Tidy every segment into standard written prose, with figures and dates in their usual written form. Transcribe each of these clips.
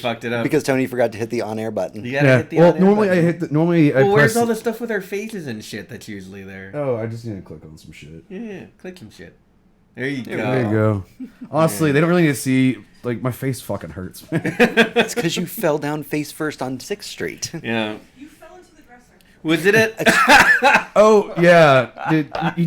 fucked it up. Because Tony forgot to hit the on-air button. You gotta hit the on-air normally button. I hit. Normally I Well, where's press. all the stuff with our faces and shit that's usually there? Oh, I just need to click on some shit. Yeah, click some shit. There you go. There you go. Honestly, they don't really need to see. Like, my face fucking hurts. It's because you fell down face first on 6th Street. Yeah. You fell into the dresser. Was it it? Oh yeah, you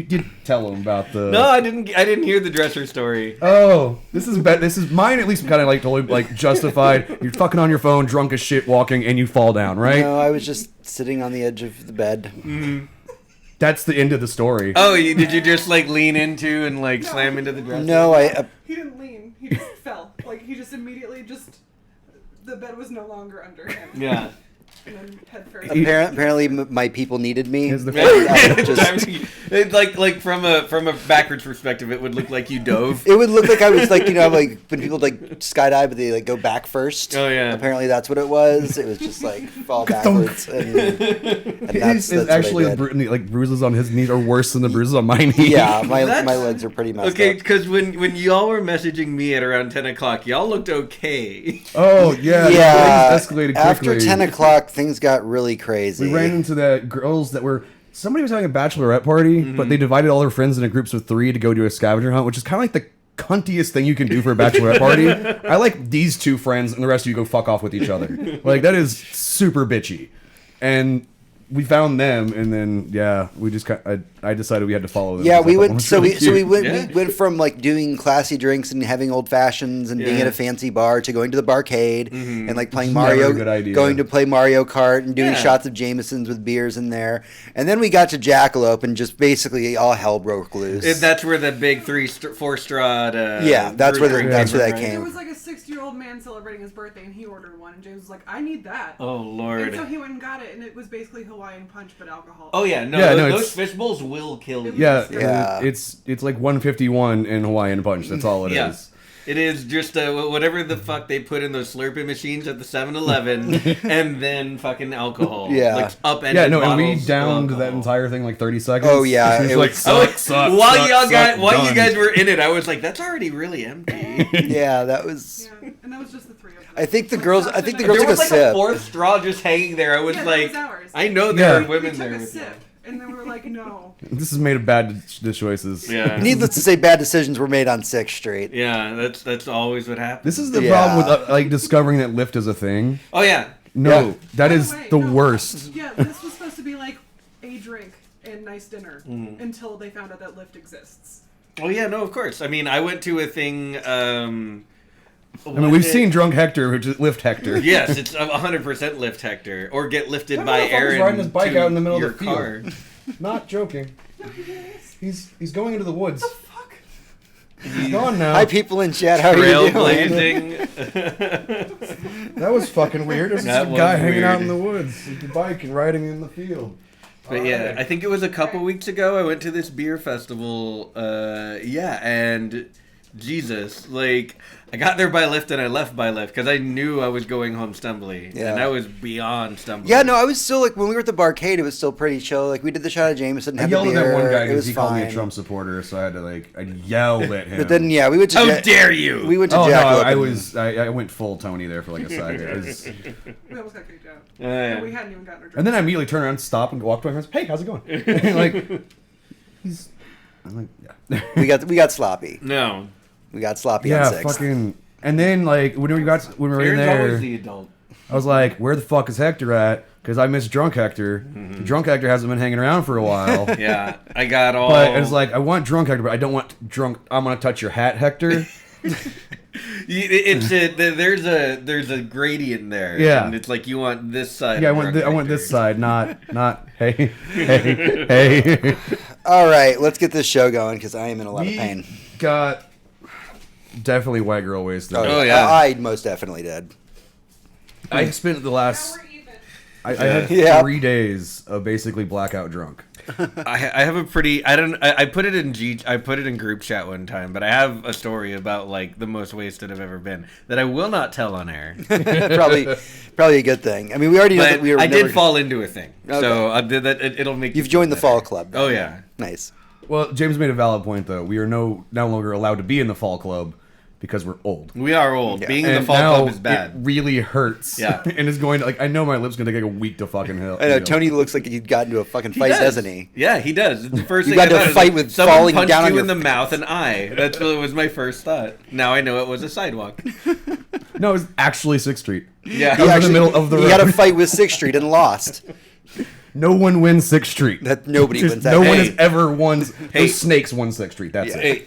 did tell him about the. No, I didn't hear the dresser story. Oh, this is mine. At least kind of like totally like justified. You're fucking on your phone, drunk as shit, walking, and you fall down, right? No, I was just sitting on the edge of the bed. Mm-hmm. That's the end of the story. Oh, did you just like lean into and like slam into the dresser? No, He didn't lean. He just fell. Like, he just immediately the bed was no longer under him. Yeah. And then head first. apparently my people needed me. Is the- It's like from a backwards perspective, it would look like you dove. It would look like I was like, like when people like skydive, but they like go back first. Oh, yeah. Apparently that's what it was. It was just like fall backwards. And that's actually what I did. like bruises on his knees are worse than the bruises on my knees. Yeah, my That's- legs are pretty messed Okay, up. because when y'all were messaging me at around 10 o'clock, y'all looked okay. Oh yeah. Yeah, Things escalated quickly. after 10 o'clock, things got really crazy. We ran into the girls that were. Somebody was having a bachelorette party, but they divided all their friends into groups of 3 to go do a scavenger hunt, which is kind of like the cuntiest thing you can do for a bachelorette party. I like these 2 friends, and the rest of you go fuck off with each other. Like, that is super bitchy. And we found them, and then we just I decided we had to follow them. Yeah, because I we thought went. one was So really we cute. went from like doing classy drinks and having old fashions and being Yeah. at a fancy bar to going to the barcade and like playing Never Mario, a good idea. going to play Mario Kart and doing Yeah. shots of Jamesons with beers in there. And then we got to Jackalope and just basically all hell broke loose. And that's where the big 4-straw. Yeah, that's where drink that right? came. There was like a 60-year-old man celebrating his birthday, and he ordered one, and James was like, "I need that." Oh Lord. And so he went and got it, and it was basically Hawaiian Punch, but alcohol. Oh yeah, no, Yeah, no, those it's- fish bowls will kill you. Yeah, Yeah. it's like 151 in Hawaiian Punch. That's all it is. Yeah. It is just whatever the fuck they put in those Slurpee machines at the 7-Eleven, and then fucking alcohol. Yeah. like upended Yeah, no, and we bottles of downed alcohol. that entire thing like 30 seconds. Oh, yeah, It was it like, was- suck, while done. you guys were in it, I was like, that's already really empty. Yeah, that was. Yeah, and that was just the 3 of them. I think the girls. I think the There girls took was a like sip. a 4th straw just hanging there. I was Yeah, that like, was ours. I know there Yeah. are we women took there a with you. sip, and then we were like, "No." This is made of bad choices. Yeah. Needless to say, bad decisions were made on 6th Street. Yeah, that's always what happens. This is the Yeah. problem with like discovering that Lyft is a thing. Oh yeah. No, Yeah. that By is way, the no, worst. Yeah, this was supposed to be like a drink and nice dinner Mm-hmm. until they found out that Lyft exists. Oh yeah, no, of course. I mean, I went to a thing. I mean, we've seen drunk Hector, which is Lyft Hector. Yes, it's 100% lift Hector, or get lifted That by motherfucker's Aaron riding his bike to out in the middle of your the field. car. Not joking. No, he is. He's going into the woods. Fuck. He's gone now. Hi, people in chat. How are you doing? Trailblazing. That was fucking weird. There's That just a guy was hanging out weird. in the woods with the bike and riding in the field. But yeah, I think it was a couple weeks ago. I went to this beer festival. And Jesus, like, I got there by Lyft and I left by Lyft because I knew I was going home stumbly. Yeah. And I was beyond stumbly. Yeah, no, I was still like when we were at the barcade, it was still pretty chill. Like we did the shot of Jameson, I had yelled the at that beer. one guy It because was he called me a fine. Trump supporter, so I had to I yelled at him. But then yeah, we went to. How dare you? We went to Oh no, Jackalope. I went full Tony there for like a side. It was- We almost got kicked out. Yeah. And we hadn't even gotten our drink. and then I immediately turned around, stopped, and walked to my friends. Hey, how's it going? And, like, he's. I'm like, yeah. we got sloppy. No. We got sloppy Yeah, on 6th. fucking. And then like when we were in Aaron's always there, the adult. I was like, where the fuck is Hector at? Because I miss drunk Hector. Drunk Hector hasn't been hanging around for a while. Yeah, I got all. But it's like I want drunk Hector, but I don't want drunk. I'm gonna touch your hat, Hector. There's a gradient there. Yeah. And it's like you want this side. Yeah, I of want drunk I want Hector. this side, not hey hey. All right, let's get this show going because I am in a lot of We pain. got definitely white girl wasted. Oh, yeah. I most definitely did. I spent the Now last. we're even. I had Yeah. 3 days of basically blackout drunk. I have a pretty. I put it in I put it in group chat one time, but I have a story about like the most wasted I've ever been that I will not tell on air. probably a good thing. I mean, we already know that But we were. I never, did fall into a thing, Okay. so I did that. It'll make You've you joined the feel fall better. club. Oh yeah. Nice. Well, James made a valid point though. We are no longer allowed to be in the fall club because we're old. We are old. Yeah. Being in the And fall now club is bad. it really hurts. Yeah. And it's going to, like, I know my lips going to take a week to fucking heal. I know Tony looks like he'd got into a fucking fight, doesn't he? Yeah, he does. The first You thing got I into a thought is, fight with someone falling punched down on you your in the face. mouth and eye. That's what was my first thought. Now I know it was a sidewalk. No, it was actually 6th Street. Yeah. He was in the middle of the he road. had a fight with 6th Street and lost. No one wins 6th Street. That nobody There's wins that. No one Hey. has ever won. Hey. Those snakes won 6th Street. That's it. Hey,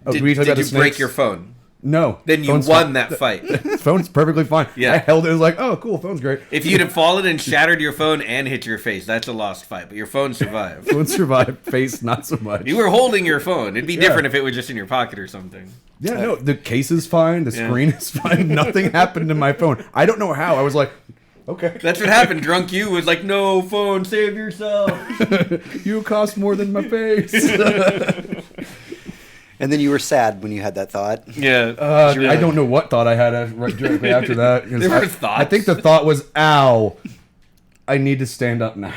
Oh, did we talk about you the break snakes? your phone? No. Then you Phone's won fine. that fight. Phone's perfectly fine. Yeah. I held it. It was like, oh, cool. Phone's great. If you'd have fallen and shattered your phone and hit your face, that's a lost fight. But your phone survived. Phone survived. Face, not so much. You were holding your phone. It'd be Yeah. different if it was just in your pocket or something. Yeah, no. The case is fine. The Yeah. screen is fine. Nothing happened to my phone. I don't know how. I was like, okay. That's what happened. Drunk you was like, no, phone, save yourself. You cost more than my face. And then you were sad when you had that thought. Yeah. I don't know what thought I had directly after that. 'Cause There were I thoughts. think the thought was, ow, I need to stand up now.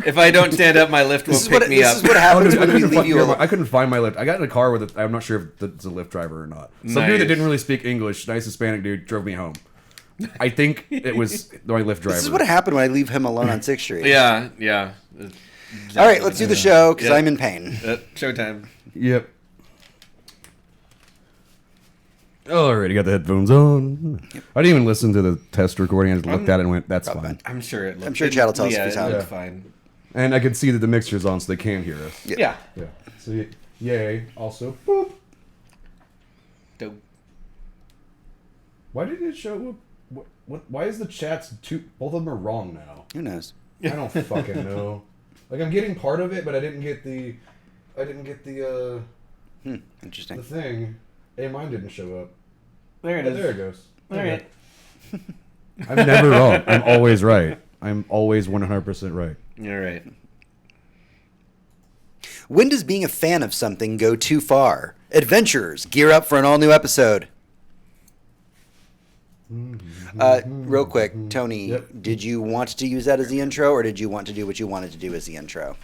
If I don't stand up, my lift will This is pick what, me this up. is what happens I when we couldn't, leave find, you alone. I couldn't find my lift. I got in a car with I'm not sure if it's a Lyft driver or not. Some dude that Nice. didn't really speak English, nice Hispanic dude, drove me home. I think it was my Lyft driver. This is what happened when I leave him alone on 6th Street. Yeah, yeah. All right, let's do the show because Yeah. I'm in pain. Showtime. Yep. Alrighty, got the headphones on. I didn't even listen to the test recording. I just looked at it and went, "That's Probably fine." I'm sure it. I'm sure Chad will tell us if yeah, it's it out. looked fine. And I could see that the mixture's on, so they can hear us. Yeah. Yeah. So yay. Also, boop. Dope. Why did it show? What? Why is the chats two? Both of them are wrong now. Who knows? I don't fucking know. Like I'm getting part of it, but I didn't get the Interesting. the thing. Hey, mine didn't show up. There it Oh, is. there it goes. All right. I'm never wrong. I'm always right. I'm always 100% right. All right. When does being a fan of something go too far? Adventurers, gear up for an all-new episode. Real quick, Tony, Yep. did you want to use that as the intro, or did you want to do what you wanted to do as the intro?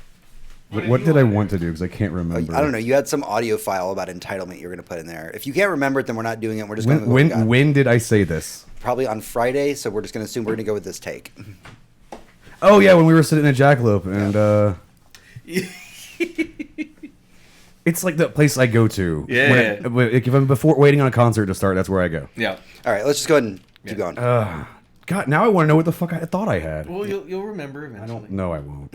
What did I want to do? Because I can't remember. I don't know. You had some audio file about entitlement you were going to put in there. If you can't remember it, then we're not doing it. We're just going to When did I say this? probably on Friday, so we're just going to assume we're going to go with this take. Oh yeah, when we were sitting at Jackalope, and it's like the place I go to. Yeah. If I'm before waiting on a concert to start, that's where I go. Yeah. All right, let's just go ahead and keep going. God, now I want to know what the fuck I thought I had. Well, you'll remember I eventually. don't. No, I won't.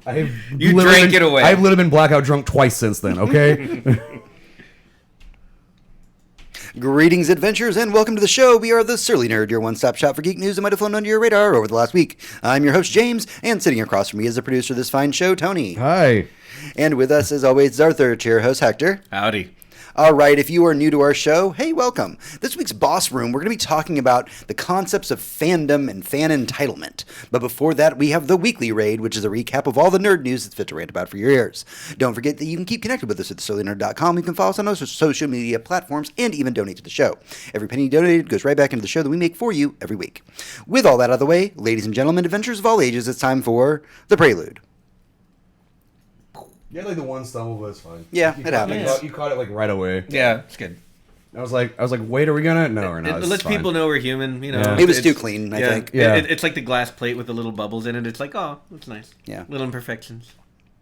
I have You literally drank been- it away. I've literally been blackout drunk twice since then. Okay. Greetings, adventurers, and welcome to the show. We are the Surly Nerd, your one-stop shop for geek news that might have flown under your radar over the last week. I'm your host, James, and sitting across from me is the producer of this fine show, Tony. Hi. And with us, as always, is our third tier host, Hector. Howdy. All right, if you are new to our show, hey, welcome. This week's Boss Room, we're going to be talking about the concepts of fandom and fan entitlement. But before that, we have the Weekly Raid, which is a recap of all the nerd news that's fit to rant about for your ears. Don't forget that you can keep connected with us at thesillynerd.com. You can follow us on those social media platforms and even donate to the show. Every penny donated goes right back into the show that we make for you every week. With all that out of the way, ladies and gentlemen, adventurers of all ages, it's time for The Prelude. Yeah, like the one stumble, but it's fine. Yeah, You it caught- happens. You caught it like right away. Yeah, it's good. I was like, wait, are we gonna? No, we're not. It This lets is fine. people know we're human. You know, Yeah. It was It's- too clean, I yeah, think. Yeah. It's like the glass plate with the little bubbles in it. It's like, oh, that's nice. Yeah. Little imperfections.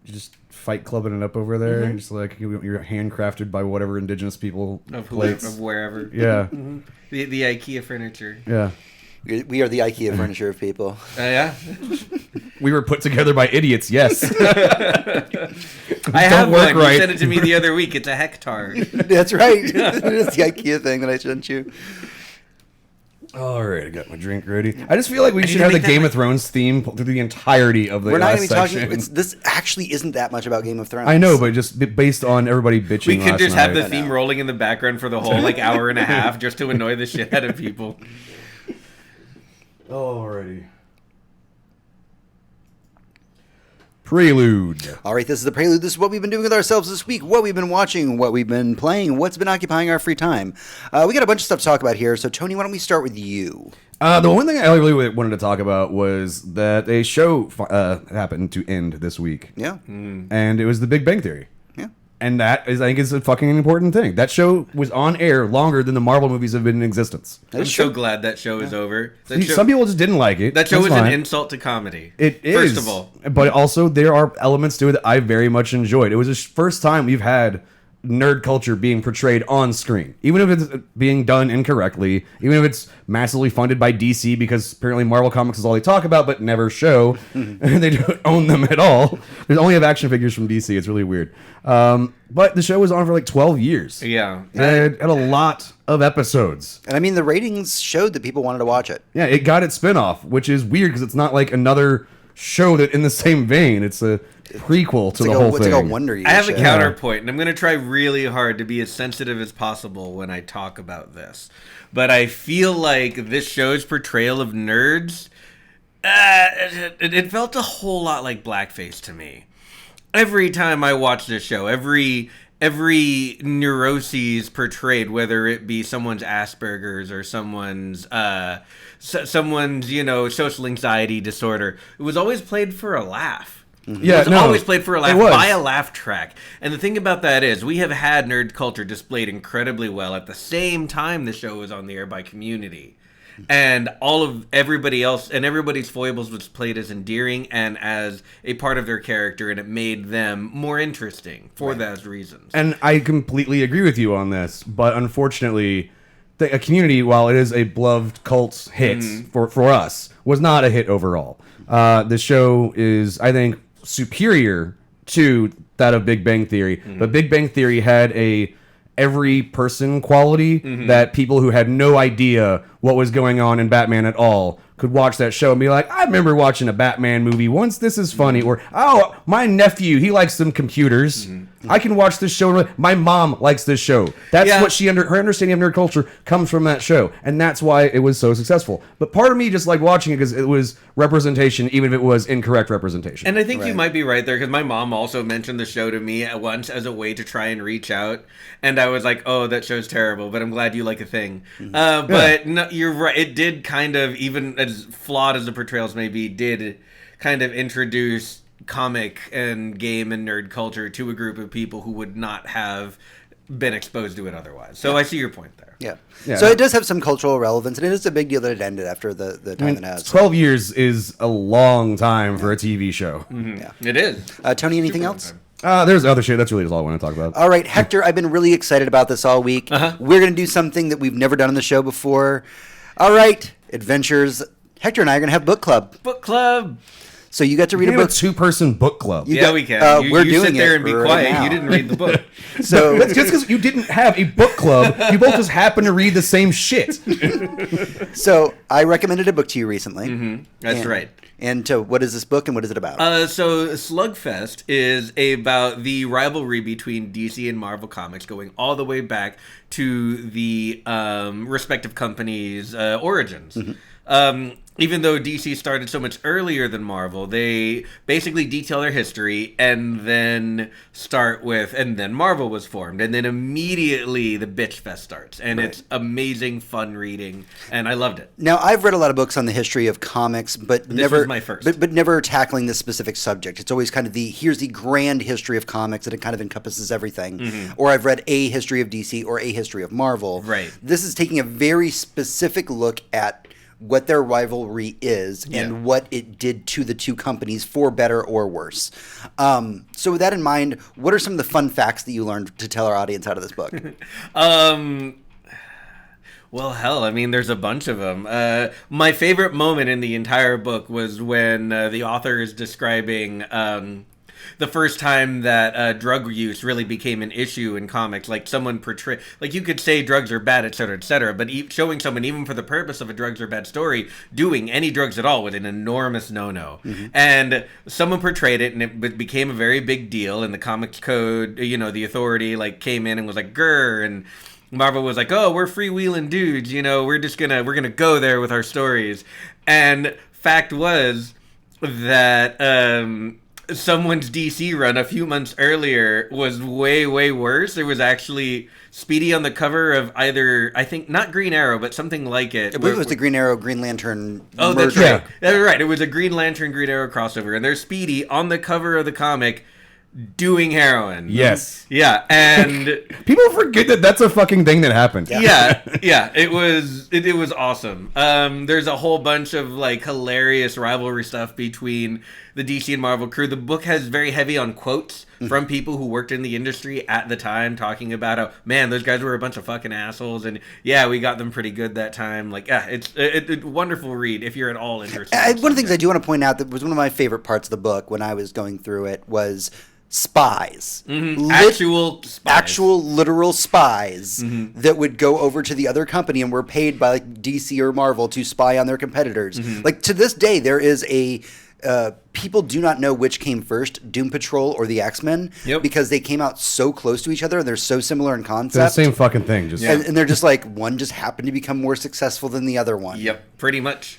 You're just fight clubbing it up over there. Mm-hmm. Just like you're handcrafted by whatever indigenous people Of plates. of wherever. Yeah, The IKEA furniture. yeah. We are the IKEA furniture of people. Yeah. We were put together by idiots. Yes. I have work one. right. You sent it to me the other week. It's a hectare. That's right. It's the IKEA thing that I sent you. All right, I got my drink ready. I just feel like we need should to have the make that Game my- of Thrones theme through the entirety of the We're not last going to be talking. section. This actually isn't that much about Game of Thrones. I know, but just based on everybody bitching. We could last just have the night. theme rolling in the background for the whole like hour and a half just to annoy the shit out of people. Alrighty. Prelude. All right, this is the prelude. This is what we've been doing with ourselves this week, what we've been watching, what we've been playing, what's been occupying our free time. We got a bunch of stuff to talk about here. So, Tony, why don't we start with you? The one thing I really wanted to talk about was that a show happened to end this week. Yeah. And it was The Big Bang Theory. Yeah. And that is, I think, is a fucking important thing. That show was on air longer than the Marvel movies have been in existence. I'm so glad that show is over. Some people just didn't like it. That show That's was fine. an insult to comedy. It is. First of all. But also, there are elements to it that I very much enjoyed. It was the first time we've had nerd culture being portrayed on screen. Even if it's being done incorrectly, even if it's massively funded by DC, because apparently Marvel Comics is all they talk about but never show, and they don't own them at all. They only have action figures from DC. It's really weird. But the show was on for like 12 years. Yeah. It had a lot of episodes. And I mean, the ratings showed that people wanted to watch it. Yeah, it got its spinoff, which is weird because it's not like another show that in the same vein. It's a prequel to the whole thing. It's like a Wonder Years I have a show. counterpoint, and I'm going to try really hard to be as sensitive as possible when I talk about this. But I feel like this show's portrayal of nerds, it felt a whole lot like blackface to me. Every time I watch this show, every neuroses portrayed, whether it be someone's Asperger's or someone's social anxiety disorder, it was always played for a laugh. Yeah, It was always played for a laugh by a laugh track. And the thing about that is we have had nerd culture displayed incredibly well at the same time the show was on the air by Community. And everybody else and everybody's foibles was played as endearing and as a part of their character, and it made them more interesting for those reasons. And I completely agree with you on this, but unfortunately, a Community, while it is a beloved cult hit for us, was not a hit overall. The show is, I think, superior to that of Big Bang Theory, but Big Bang Theory had a every person quality that people who had no idea what was going on in Batman at all could watch that show and be like, I remember watching a Batman movie once, this is funny. Or, oh, my nephew, he likes some computers. I can watch this show. My mom likes this show. That's what her understanding of nerd culture comes from that show. And that's why it was so successful. But part of me just liked watching it because it was representation, even if it was incorrect representation. And I think you might be right there, because my mom also mentioned the show to me at once as a way to try and reach out. And I was like, oh, that show's terrible, but I'm glad you like a thing. But no, you're right. It did kind of, even as flawed as the portrayals may be, did kind of introduce comic and game and nerd culture to a group of people who would not have been exposed to it otherwise. So I see your point there. Yeah. So it does have some cultural relevance, and it is a big deal that it ended after the time it has. 12 years is a long time for a TV show. Yeah. It is. Tony, anything else? There's other shit. That's really all I want to talk about. All right, Hector, I've been really excited about this all week. We're going to do something that we've never done on the show before. All right, adventures. Hector and I are going to have book club. Book club. So you got to read We a have book. a two-person book club. Yeah, we can. We're you doing sit there it and be right quiet. now. You didn't read the book. So That's just because you didn't have a book club, you both just happen to read the same shit. So I recommended a book to you recently. That's right. And so what is this book and what is it about? So Slugfest is about the rivalry between DC and Marvel Comics, going all the way back to the respective companies' origins. Even though DC started so much earlier than Marvel, they basically detail their history and then start with, and then Marvel was formed, and then immediately the bitch fest starts, and it's amazing, fun reading, and I loved it. Now, I've read a lot of books on the history of comics, but never was my first. But never tackling this specific subject. It's always kind of here's the grand history of comics, and it kind of encompasses everything. Or I've read a history of DC or a history of Marvel. Right. This is taking a very specific look at what their rivalry is and what it did to the two companies, for better or worse. So with that in mind, what are some of the fun facts that you learned to tell our audience out of this book? Well, hell, I mean, there's a bunch of them. My favorite moment in the entire book was when the author is describing the first time that drug use really became an issue in comics. Like, someone portray, like, you could say drugs are bad, etc., but showing someone, even for the purpose of a drugs are bad story, doing any drugs at all was an enormous no-no. And someone portrayed it, and it became a very big deal. And the Comics Code, the authority, like, came in and was like, grr, and Marvel was like, oh, we're freewheeling dudes, we're gonna go there with our stories. And fact was that someone's DC run a few months earlier was way, way worse. There was actually Speedy on the cover of either, I think, not Green Arrow, but something like it. I believe it was the Green Arrow, Green Lantern Oh, that's merger. right. That's right. It was a Green Lantern, Green Arrow crossover. And there's Speedy on the cover of the comic doing heroin. Yes. Yeah, and People forget that that's a fucking thing that happened. yeah, it was awesome. There's a whole bunch of like hilarious rivalry stuff between the DC and Marvel crew. The book has very heavy on quotes from people who worked in the industry at the time, talking about how, man, those guys were a bunch of fucking assholes, and yeah, we got them pretty good that time. Like, yeah, it's a wonderful read if you're at all interested. One of the things I do want to point out that was one of my favorite parts of the book when I was going through it was spies. Actual literal spies that would go over to the other company and were paid by like DC or Marvel to spy on their competitors. Like to this day, there is a people do not know which came first, Doom Patrol or the X-Men, because they came out so close to each other and they're so similar in concept. They're the same fucking thing. Just and they're just like, one just happened to become more successful than the other one. Yep, pretty much.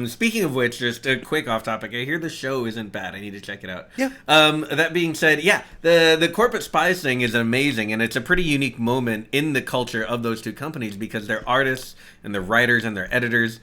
Speaking of which, just a quick off topic. I hear the show isn't bad. I need to check it out. Yeah. That being said, yeah, the corporate spies thing is amazing, and it's a pretty unique moment in the culture of those two companies because their artists and their writers and their editors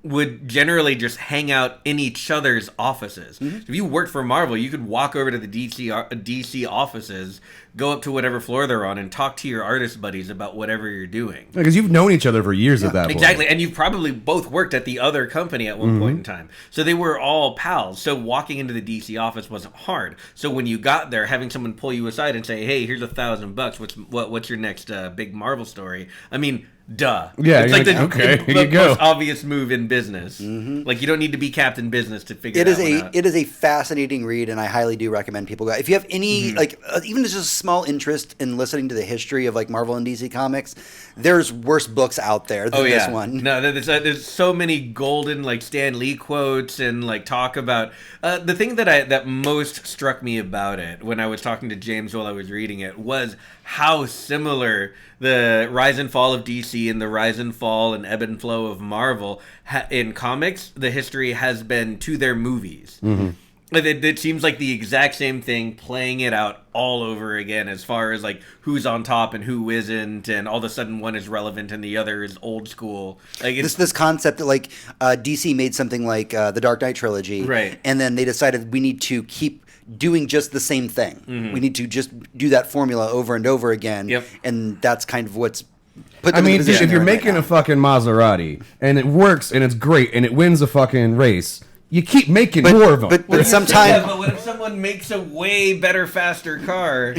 would generally just hang out in each other's offices. So if you worked for Marvel, you could walk over to the DC offices, go up to whatever floor they're on, and talk to your artist buddies about whatever you're doing. because you've known each other for years at that point. Exactly, and you've probably both worked at the other company at one point in time. So they were all pals. So walking into the DC office wasn't hard. So when you got there, having someone pull you aside and say, "Hey, here's $1,000. What's your next big Marvel story?" I mean, duh. Yeah, it's like okay, here you the go. most obvious move in business. Like you don't need to be Captain Business to figure It is that one out. it is a fascinating read, and I highly do recommend people go. If you have any like even just a small interest in listening to the history of like Marvel and DC comics, there's worse books out there than this one. No, there's so many golden like Stan Lee quotes and like talk about the thing that most struck me about it when I was talking to James while I was reading it was how similar the rise and fall of DC and the rise and fall and ebb and flow of Marvel in comics, the history has been to their movies. It seems like the exact same thing, playing it out all over again as far as like who's on top and who isn't, and all of a sudden one is relevant and the other is old school. Like it's, This concept that like DC made something like the Dark Knight trilogy, Right. And then they decided we need to keep doing just the same thing. We need to just do that formula over and over again. Yep. And that's kind of what's put I them in mean, the position if you're they're in making right a fucking Maserati and it works and it's great and it wins a fucking race, you keep making more of them. but sometimes but what if someone makes a way better, faster car?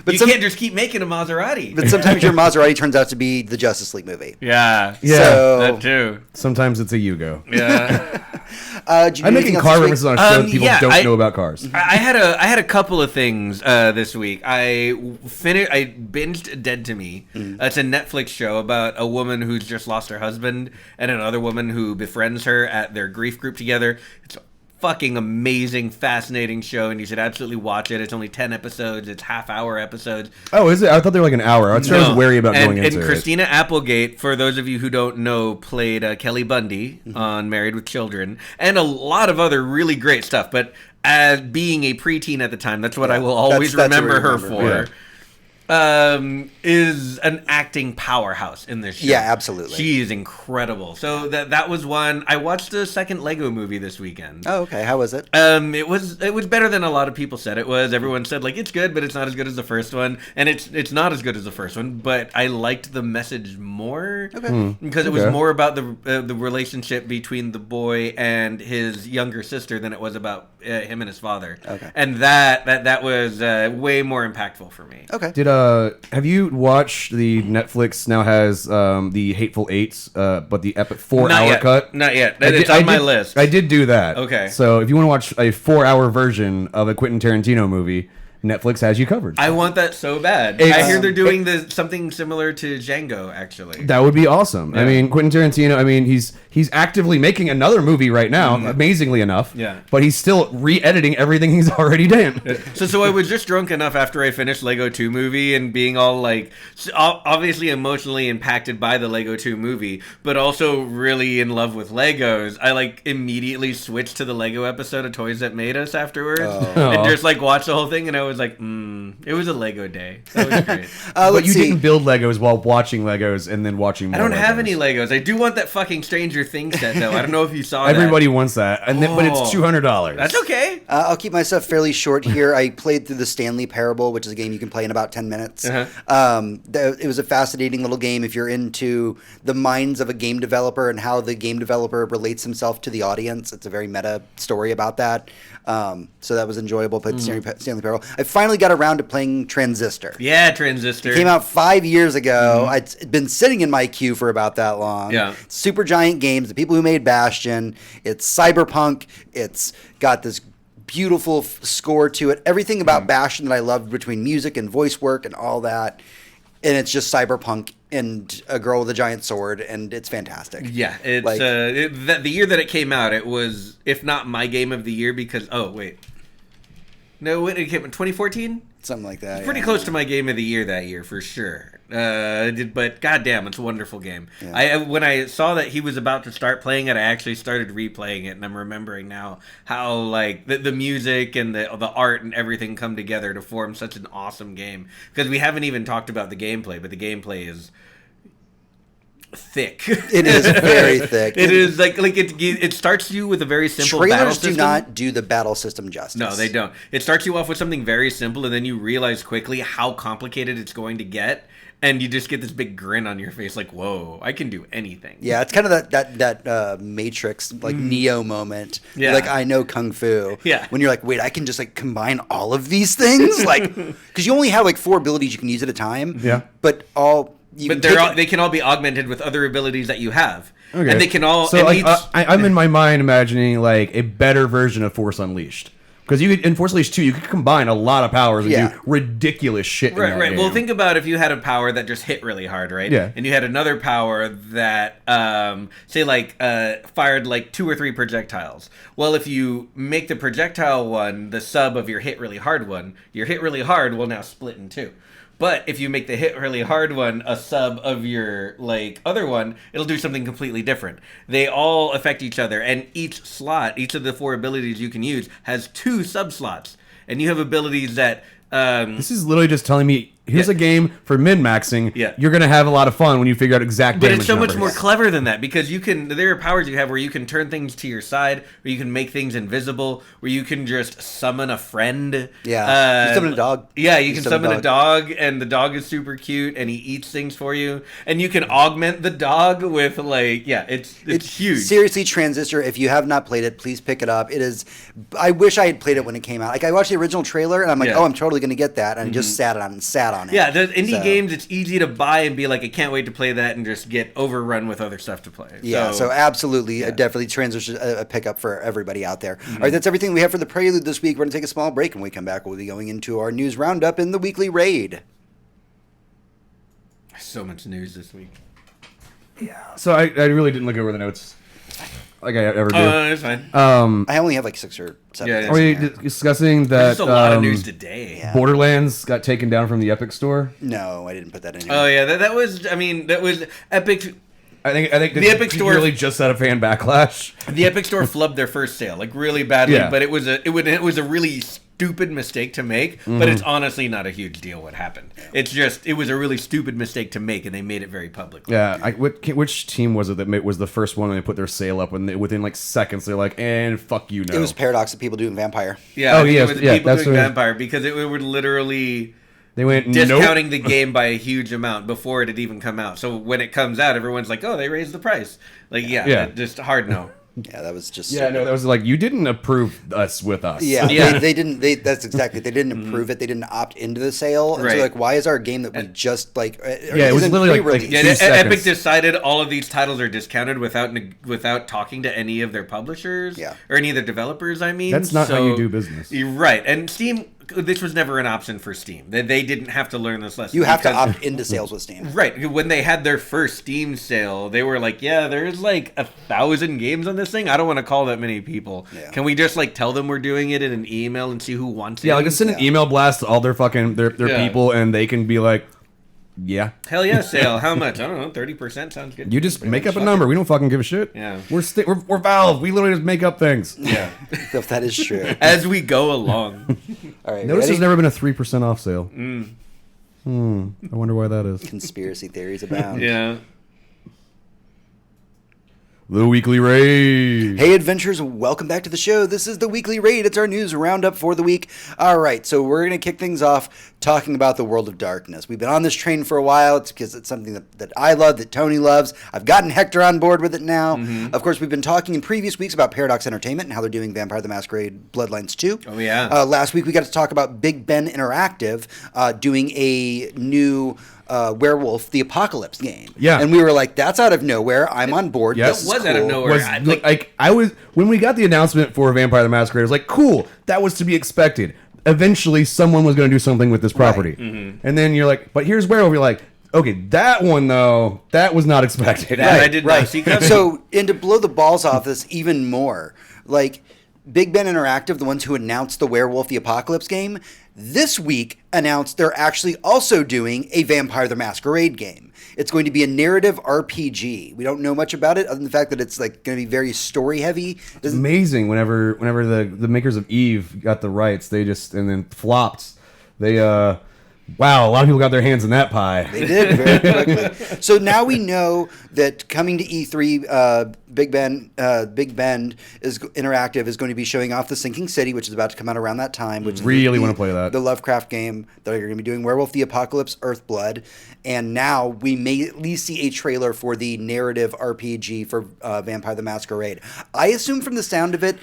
But you can't just keep making a Maserati. but sometimes your Maserati turns out to be the Justice League movie. Yeah, So that too. Sometimes it's a Yugo. Yeah. Did you do I'm anything making else car this week? references on a show that people yeah, don't know about cars. I had a couple of things this week. I binged Dead to Me. It's a Netflix show about a woman who's just lost her husband and another woman who befriends her at their grief group together. It's a fucking amazing, fascinating show, and you should absolutely watch it. It's only 10 episodes. It's half-hour episodes. Oh, is it? I thought they were like an hour. I was wary about going into and it. Christina Applegate, for those of you who don't know, played Kelly Bundy on Married with Children, and a lot of other really great stuff. But as being a preteen at the time, that's what I will always that's what remember we her remember, for. Is an acting powerhouse in this show. Yeah, absolutely. She is incredible. So that was one. I watched the second Lego movie this weekend. Oh, okay. How was it? It was better than a lot of people said it was. Everyone said like it's good, but it's not as good as the first one, and it's not as good as the first one. But I liked the message more because it was more about the relationship between the boy and his younger sister than it was about him and his father. Okay, and that was way more impactful for me. Okay. Have you watched the Netflix now has the Hateful Eights, but the epic 4-hour cut? Not yet. It's on my list. I did do that. Okay. So if you want to watch a 4-hour version of a Quentin Tarantino movie, Netflix has you covered. I want that so bad. I hear they're doing something similar to Django, actually. That would be awesome. Yeah. I mean, Quentin Tarantino, he's actively making another movie right now, amazingly enough. Yeah. But he's still re-editing everything he's already done. So I was just drunk enough after I finished Lego 2 movie and being all like, obviously emotionally impacted by the Lego 2 movie, but also really in love with Legos. I like immediately switched to the Lego episode of Toys That Made Us afterwards and just like watched the whole thing, and I was was like, it was a Lego day. That was great. But let's you see. didn't build Legos while watching Legos and then watching more I don't have Legos. any Legos. I do want that fucking Stranger Things set, though. I don't know if you saw that. Everybody wants that, and then, but it's Oh. $200. That's okay. I'll keep my stuff fairly short here. I played through the Stanley Parable, which is a game you can play in about 10 minutes. It was a fascinating little game if you're into the minds of a game developer and how the game developer relates himself to the audience. It's a very meta story about that. So that was enjoyable. Played Stanley Parable. I finally got around to playing Transistor. Yeah, Transistor. Came out 5 years ago. I'd been sitting in my queue for about that long. Yeah. Super Giant Games, the people who made Bastion. It's cyberpunk. It's got this beautiful score to it. Everything about Bastion that I loved between music and voice work and all that. And it's just cyberpunk and a girl with a giant sword, and it's fantastic. Yeah, it's Like- the year that it came out, it was, if not my game of the year, because it came in 2014. Something like that. Pretty yeah. close to my game of the year that year for sure. But goddamn, it's a wonderful game. Yeah. When I saw that he was about to start playing it, I actually started replaying it, and I'm remembering now how like the music and the art and everything come together to form such an awesome game. Because we haven't even talked about the gameplay, but the gameplay is thick. It is very thick. It is like it starts you with a very simple battle Trailers system. do not do the battle system justice. No, they don't. It starts you off with something very simple, and then you realize quickly how complicated it's going to get, and you just get this big grin on your face, like, "Whoa, I can do anything." Yeah, it's kind of that Matrix like Neo moment. Yeah. You're like, I know kung fu. Yeah. When you're like, wait, I can just like combine all of these things, like, because you only have like 4 abilities you can use at a time. Yeah. But all. You But can they can all be augmented with other abilities that you have, Okay. and they can all. So and like, each- I'm in my mind imagining like a better version of Force Unleashed. Because you could, in Force Unleashed 2, you could combine a lot of powers and Yeah. do ridiculous shit. in Right, that right. game. Well, think about if you had a power that just hit really hard, right? Yeah. And you had another power that, say, like, fired like 2 or 3 projectiles. Well, if you make the projectile one the sub of your hit really hard one, your hit really hard will now split in 2. But if you make the hit really hard one a sub of your like other one, it'll do something completely different. They all affect each other, and each slot, each of the 4 abilities you can use, has 2 sub slots, and you have abilities that. This is literally just telling me, here's Yeah. a game for min-maxing. Yeah. You're going to have a lot of fun when you figure out exact But damage it's so much numbers. more clever than that, because there are powers you have where you can turn things to your side, where you can make things invisible, where you can just summon a friend. Yeah. You summon a dog. Yeah, you can summon a dog, and the dog is super cute, and he eats things for you, and you can augment the dog with like, it's huge. Seriously, Transistor, if you have not played it, please pick it up. It is. I wish I had played it when it came out. Like I watched the original trailer, and I'm like, Yeah. oh, I'm totally going to get that, and I just sat on it. Yeah, the indie So- games, it's easy to buy and be like, I can't wait to play that, and just get overrun with other stuff to play. Yeah, so absolutely, definitely Transistor a pickup for everybody out there. All right, that's everything we have for the Prelude this week. We're going to take a small break. When we come back, we'll be going into our news roundup in the weekly raid. So much news this week. So I really didn't look over the notes like I ever do. It's fine. I only have like 6 or 7. Yeah, things Are we in here. discussing that There's a lot of news today. Yeah. Borderlands got taken down from the Epic Store? No, I didn't put that in here. Oh yeah, that was. I mean, that was Epic. I think The Epic Store- really just had a fan backlash. The Epic Store flubbed their first sale like really badly, Yeah. but it was a really stupid mistake to make. But it's honestly not a huge deal what happened. It's just it was a really stupid mistake to make, and they made it very public. Yeah, which team was it that was the first one when they put their sale up? And within like seconds, they're like, "And fuck you, no." It was Paradox of people doing Vampire. Yeah, Oh, I think yeah, it was yeah, people that's doing what it is. Vampire because it would literally They went discounting nope. the game by a huge amount before it had even come out. So when it comes out, everyone's like, "Oh, they raised the price." Like, Yeah. just hard no. Yeah, that was just. Yeah, no, that was like you didn't approve us with us. Yeah, Yeah. They didn't. That's exactly. They didn't approve it. They didn't opt into the sale. And Right. so, like, why is our game that we just like? Yeah, it was literally like Yeah, 2 Epic seconds. decided all of these titles are discounted without talking to any of their publishers Yeah. or any of their developers. I mean, That's not how So- you do business. You're right, and Steam. This was never an option for Steam. They didn't have to learn this lesson. You have to because- opt into sales with Steam. Right. When they had their first Steam sale, they were like, yeah, there's like 1,000 games on this thing. I don't want to call that many people. Yeah. Can we just like tell them we're doing it in an email and see who wants it? Yeah, like just send an email blast to all their fucking their Yeah. people, and they can be like, "Yeah, Hell yeah, sale. How much? I don't know. 30% sounds good. you just make up a number. We don't fucking give a shit." Yeah. We're Valve. We literally just make up things. Yeah. If that is true. As we go along. All right, Notice ready? there's never been a 3% off sale. Mm. I wonder why that is. Conspiracy theories abound. Yeah. The Weekly Raid. Hey, adventurers, welcome back to the show. This is the Weekly Raid. It's our news roundup for the week. All right, so we're going to kick things off talking about the World of Darkness. We've been on this train for a while. It's because it's something that I love, that Tony loves. I've gotten Hector on board with it now. Of course, we've been talking in previous weeks about Paradox Entertainment and how they're doing Vampire the Masquerade Bloodlines 2. Oh, yeah. Last week, we got to talk about Big Ben Interactive doing a new Werewolf the Apocalypse game. Yeah. And we were like, that's out of nowhere. I'm on board. Yes. This It was is out of cool. nowhere. I was when we got the announcement for Vampire the Masquerade, I was like, cool, that was to be expected. Eventually, someone was going to do something with this property. And then you're like, but here's Werewolf. You're like, okay, that one, though, that was not expected. That I did not see coming. So, and to blow the balls off this even more, like, Big Ben Interactive, the ones who announced the Werewolf the Apocalypse game, this week announced they're actually also doing a Vampire the Masquerade game. It's going to be a narrative RPG. We don't know much about it other than the fact that it's like going to be very story heavy. It's amazing whenever the makers of Eve got the rights, they just, and then flopped. They, wow, a lot of people got their hands in that pie. They did very quickly. So now we know that coming to E3, Big Bend is Interactive is going to be showing off the Sinking City, which is about to come out around that time. Which Really is want to play that. The Lovecraft game that you're going to be doing, Werewolf the Apocalypse, Earthblood, and now we may at least see a trailer for the narrative RPG for Vampire the Masquerade. I assume from the sound of it,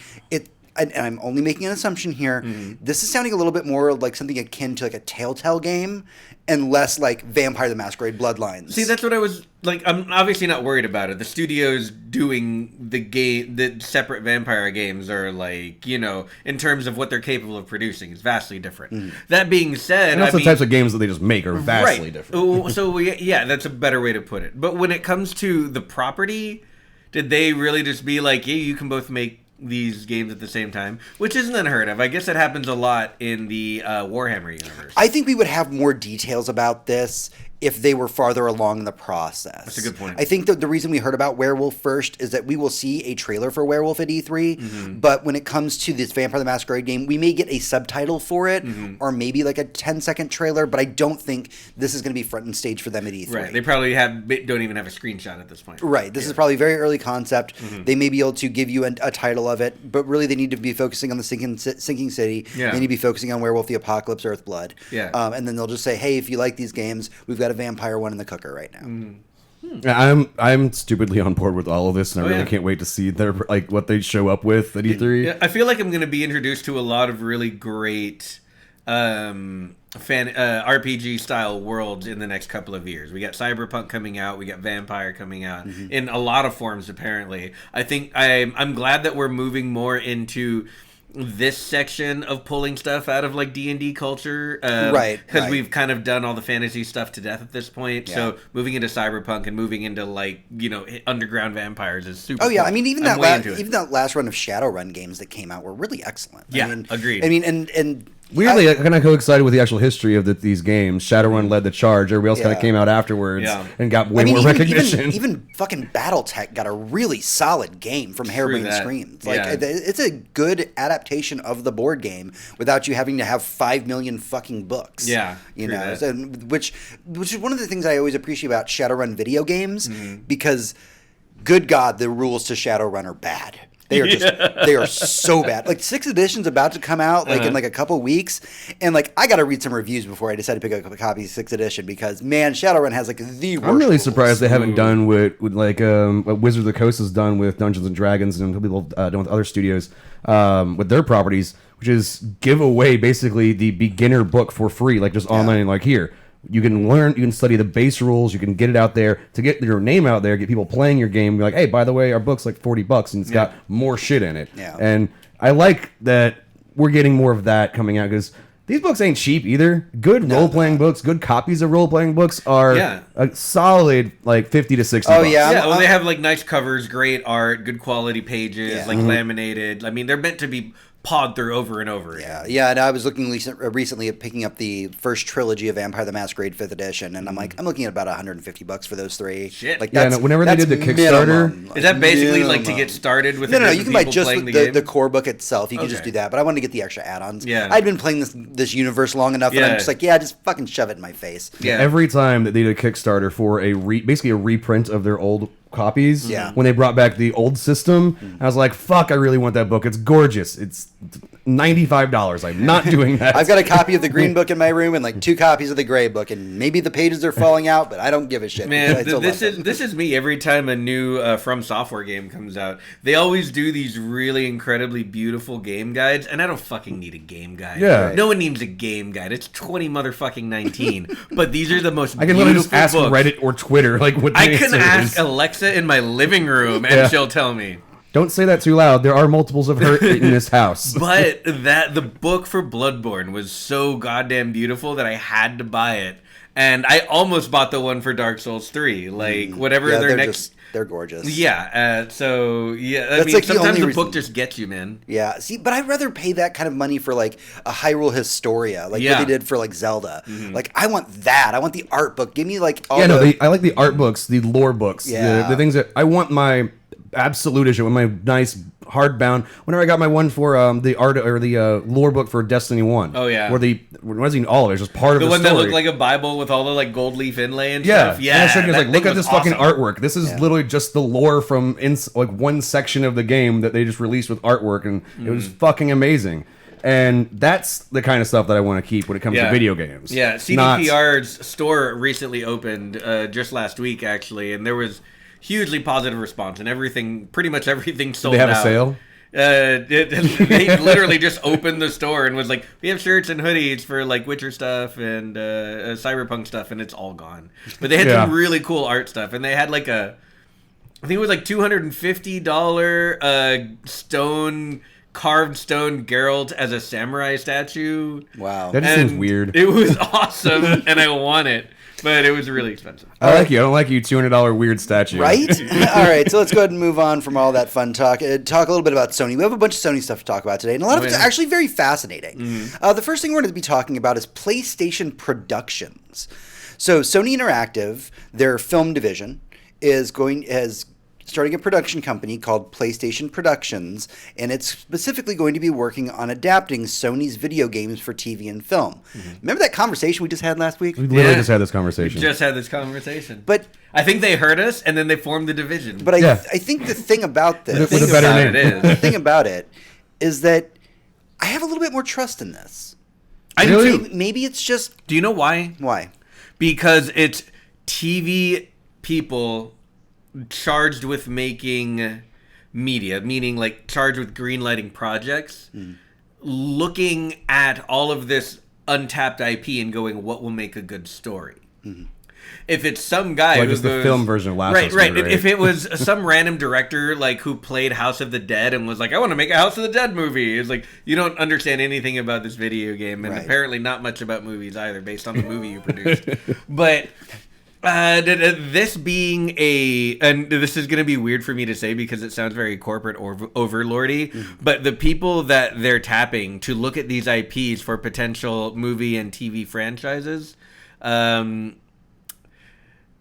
and I'm only making an assumption here, this is sounding a little bit more like something akin to like a Telltale game and less like Vampire the Masquerade Bloodlines. See, that's what I was like. I'm obviously not worried about it. The studios doing the separate vampire games are like, you know, in terms of what they're capable of producing, is vastly different. That being said, And also the types of games that they just make are vastly right. different. So yeah, that's a better way to put it. But when it comes to the property, did they really just be like, yeah, you can both make these games at the same time, which isn't unheard of? I guess it happens a lot in the Warhammer universe. I think we would have more details about this if they were farther along in the process. That's a good point. I think that the reason we heard about Werewolf first is that we will see a trailer for Werewolf at E3, but when it comes to this Vampire the Masquerade game, we may get a subtitle for it, or maybe like a 10-second trailer, but I don't think this is going to be front and stage for them at E3. Right. They probably don't even have a screenshot at this point. Right. This is probably very early concept. They may be able to give you a title of it, but really they need to be focusing on the Sinking City. Yeah. They need to be focusing on Werewolf the Apocalypse, Earthblood. Yeah. And then they'll just say, hey, if you like these games, we've got a vampire one in the cooker right now. I'm stupidly on board with all of this, and I really yeah. can't wait to see their like what they show up with at E3. Yeah, I feel like I'm going to be introduced to a lot of really great RPG style worlds in the next couple of years. We got Cyberpunk coming out, we got Vampire coming out in a lot of forms. Apparently, I think I'm glad that we're moving more into this section of pulling stuff out of like D&D culture, right? Because we've kind of done all the fantasy stuff to death at this point. Yeah. So moving into Cyberpunk and moving into like, you know, underground vampires is super. Oh yeah, cool. I mean even I'm that last run of Shadowrun games that came out were really excellent. Yeah, I mean, agreed. I mean, and Weirdly, I kind of coexcited with the actual history of these games. Shadowrun led the charge. Everybody else kind of came out afterwards and got way more recognition. Even fucking BattleTech got a really solid game from Harebrained Screams. Like it's a good adaptation of the board game without you having to have 5 million fucking books. Yeah, you know, which is one of the things I always appreciate about Shadowrun video games because, good God, the rules to Shadowrun are bad. They are they are so bad. Like 6th edition's about to come out like in like a couple weeks, and like I got to read some reviews before I decide to pick up a copy of 6th edition because man, Shadowrun has like the worst. I'm really rules. surprised they haven't done with like what Wizards of the Coast has done with Dungeons and Dragons and people done with other studios with their properties, which is give away basically the beginner book for free, like just online. Like here, you can learn, you can study the base rules, you can get it out there to get your name out there, get people playing your game. Be like, hey, by the way, our book's like $40 and it's got more shit in it. Yeah. And I like that we're getting more of that coming out because these books ain't cheap either. Good role-playing books, good copies of role-playing books are a solid like 50 to 60 bucks. Well, they have like nice covers, great art, good quality pages, like laminated. I mean, they're meant to be pawed through over and over again. Yeah, and I was looking recently at picking up the first trilogy of Vampire the Masquerade 5th edition, and I'm looking at about $150 for those 3. Shit. Like, Yeah, whenever they did the Kickstarter, Is that basically like to get started with? No, you can buy just playing the core book itself. You can just do that, but I wanted to get the extra add-ons. Yeah. I'd been playing this universe long enough, and I'm just like, just fucking shove it in my face. Yeah. every time that they did a Kickstarter for basically a reprint of their old copies, when they brought back the old system, I was like, fuck, I really want that book. It's gorgeous. It's $95. I'm not doing that. I've got a copy of the green book in my room and like 2 copies of the gray book, and maybe the pages are falling out, but I don't give a shit. Man, this is me every time a new From Software game comes out. They always do these really incredibly beautiful game guides, and I don't fucking need a game guide. Yeah. No one needs a game guide. It's 2019, but these are the most I can beautiful literally just ask books. Reddit or Twitter what the I can answer ask is. Alexa in my living room, and Yeah. she'll tell me. Don't say that too loud. There are multiples of her in this house. But the book for Bloodborne was so goddamn beautiful that I had to buy it. And I almost bought the one for Dark Souls 3. Like, whatever their next... they're gorgeous. Yeah, so, yeah. I That's mean, like the sometimes only the reason. book just gets you, man. Yeah, see, but I'd rather pay that kind of money for like a Hyrule Historia, like what they did for like Zelda. Like, I want that. I want the art book. Give me like all I like the art books, the lore books, Yeah. the things that I want my absolute issue, with my nice hardbound. Whenever I got my one for the art or the lore book for Destiny 1. Oh, yeah. Where it wasn't even all of it, it was just part of The the one story. that looked like a Bible with all the like gold leaf inlay and Yeah, stuff. Yeah, and I showed you, that like, look thing at was this fucking awesome. artwork. This is literally just the lore from like one section of the game that they just released with artwork, and it was fucking amazing. And that's the kind of stuff that I want to keep when it comes to video games. Yeah, Not- CDPR's store recently opened just last week, actually, and there was hugely positive response, and pretty much everything sold out. They have a sale? They literally just opened the store and was like, we have shirts and hoodies for like Witcher stuff and Cyberpunk stuff, and it's all gone. But they had some really cool art stuff, and they had like I think it was like $250 carved stone Geralt as a samurai statue. Wow. That just seems weird. It was awesome, and I want it, but it was really expensive. I like you. I don't like you. $200 weird statue. Right? All right, so let's go ahead and move on from all that fun talk. Talk a little bit about Sony. We have a bunch of Sony stuff to talk about today, and a lot of it's actually very fascinating. The first thing we're going to be talking about is PlayStation Productions. So Sony Interactive, their film division, is starting a production company called PlayStation Productions, and it's specifically going to be working on adapting Sony's video games for TV and film. Remember that conversation we just had last week? We literally Yeah. just had this conversation. Just had this conversation. But I think they heard us, and then they formed the division. But I Yeah. I think the thing about this, With a better about name. it the is, thing about it is that I have a little bit more trust in this. I Really? do. Maybe it's just Do you know why? why? Because it's TV people charged with making media, meaning like charged with greenlighting projects, looking at all of this untapped IP and going, what will make a good story? If it's some guy Like who it's the goes, film version of Last right, of Us, right. right? If it was some random director like who played House of the Dead and was like, I want to make a House of the Dead movie, it's like you don't understand anything about this video game, and Right. apparently not much about movies either, based on the movie you produced. But this being and this is going to be weird for me to say because it sounds very corporate overlordy, but the people that they're tapping to look at these IPs for potential movie and TV franchises,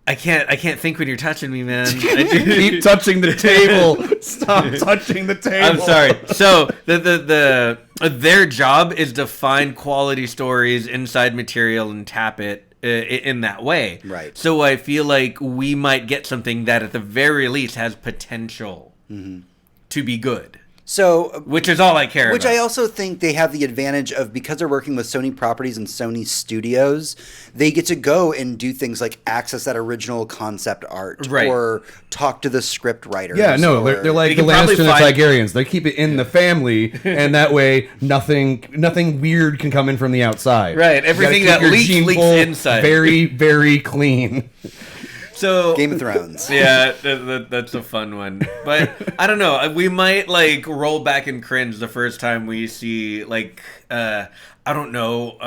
I can't think when you're touching me, man. Keep touching the table. Stop touching the table. I'm sorry. So their job is to find quality stories, inside material, and tap it in that way. Right. So I feel like we might get something that at the very least has potential to be good. So, Which is all I care which about. I also think they have the advantage of, because they're working with Sony properties and Sony studios, they get to go and do things like access that original concept art, Right. or talk to the script writers. Yeah, no, or- they're like You the can probably Lannisters and the find- Targaryens. They keep it in the family, and that way nothing weird can come in from the outside. Right, You everything gotta that keep your leaks gene pool inside. Very, very clean. So Game of Thrones. Yeah, that's a fun one. But I don't know. We might like roll back and cringe the first time we see like I I don't know,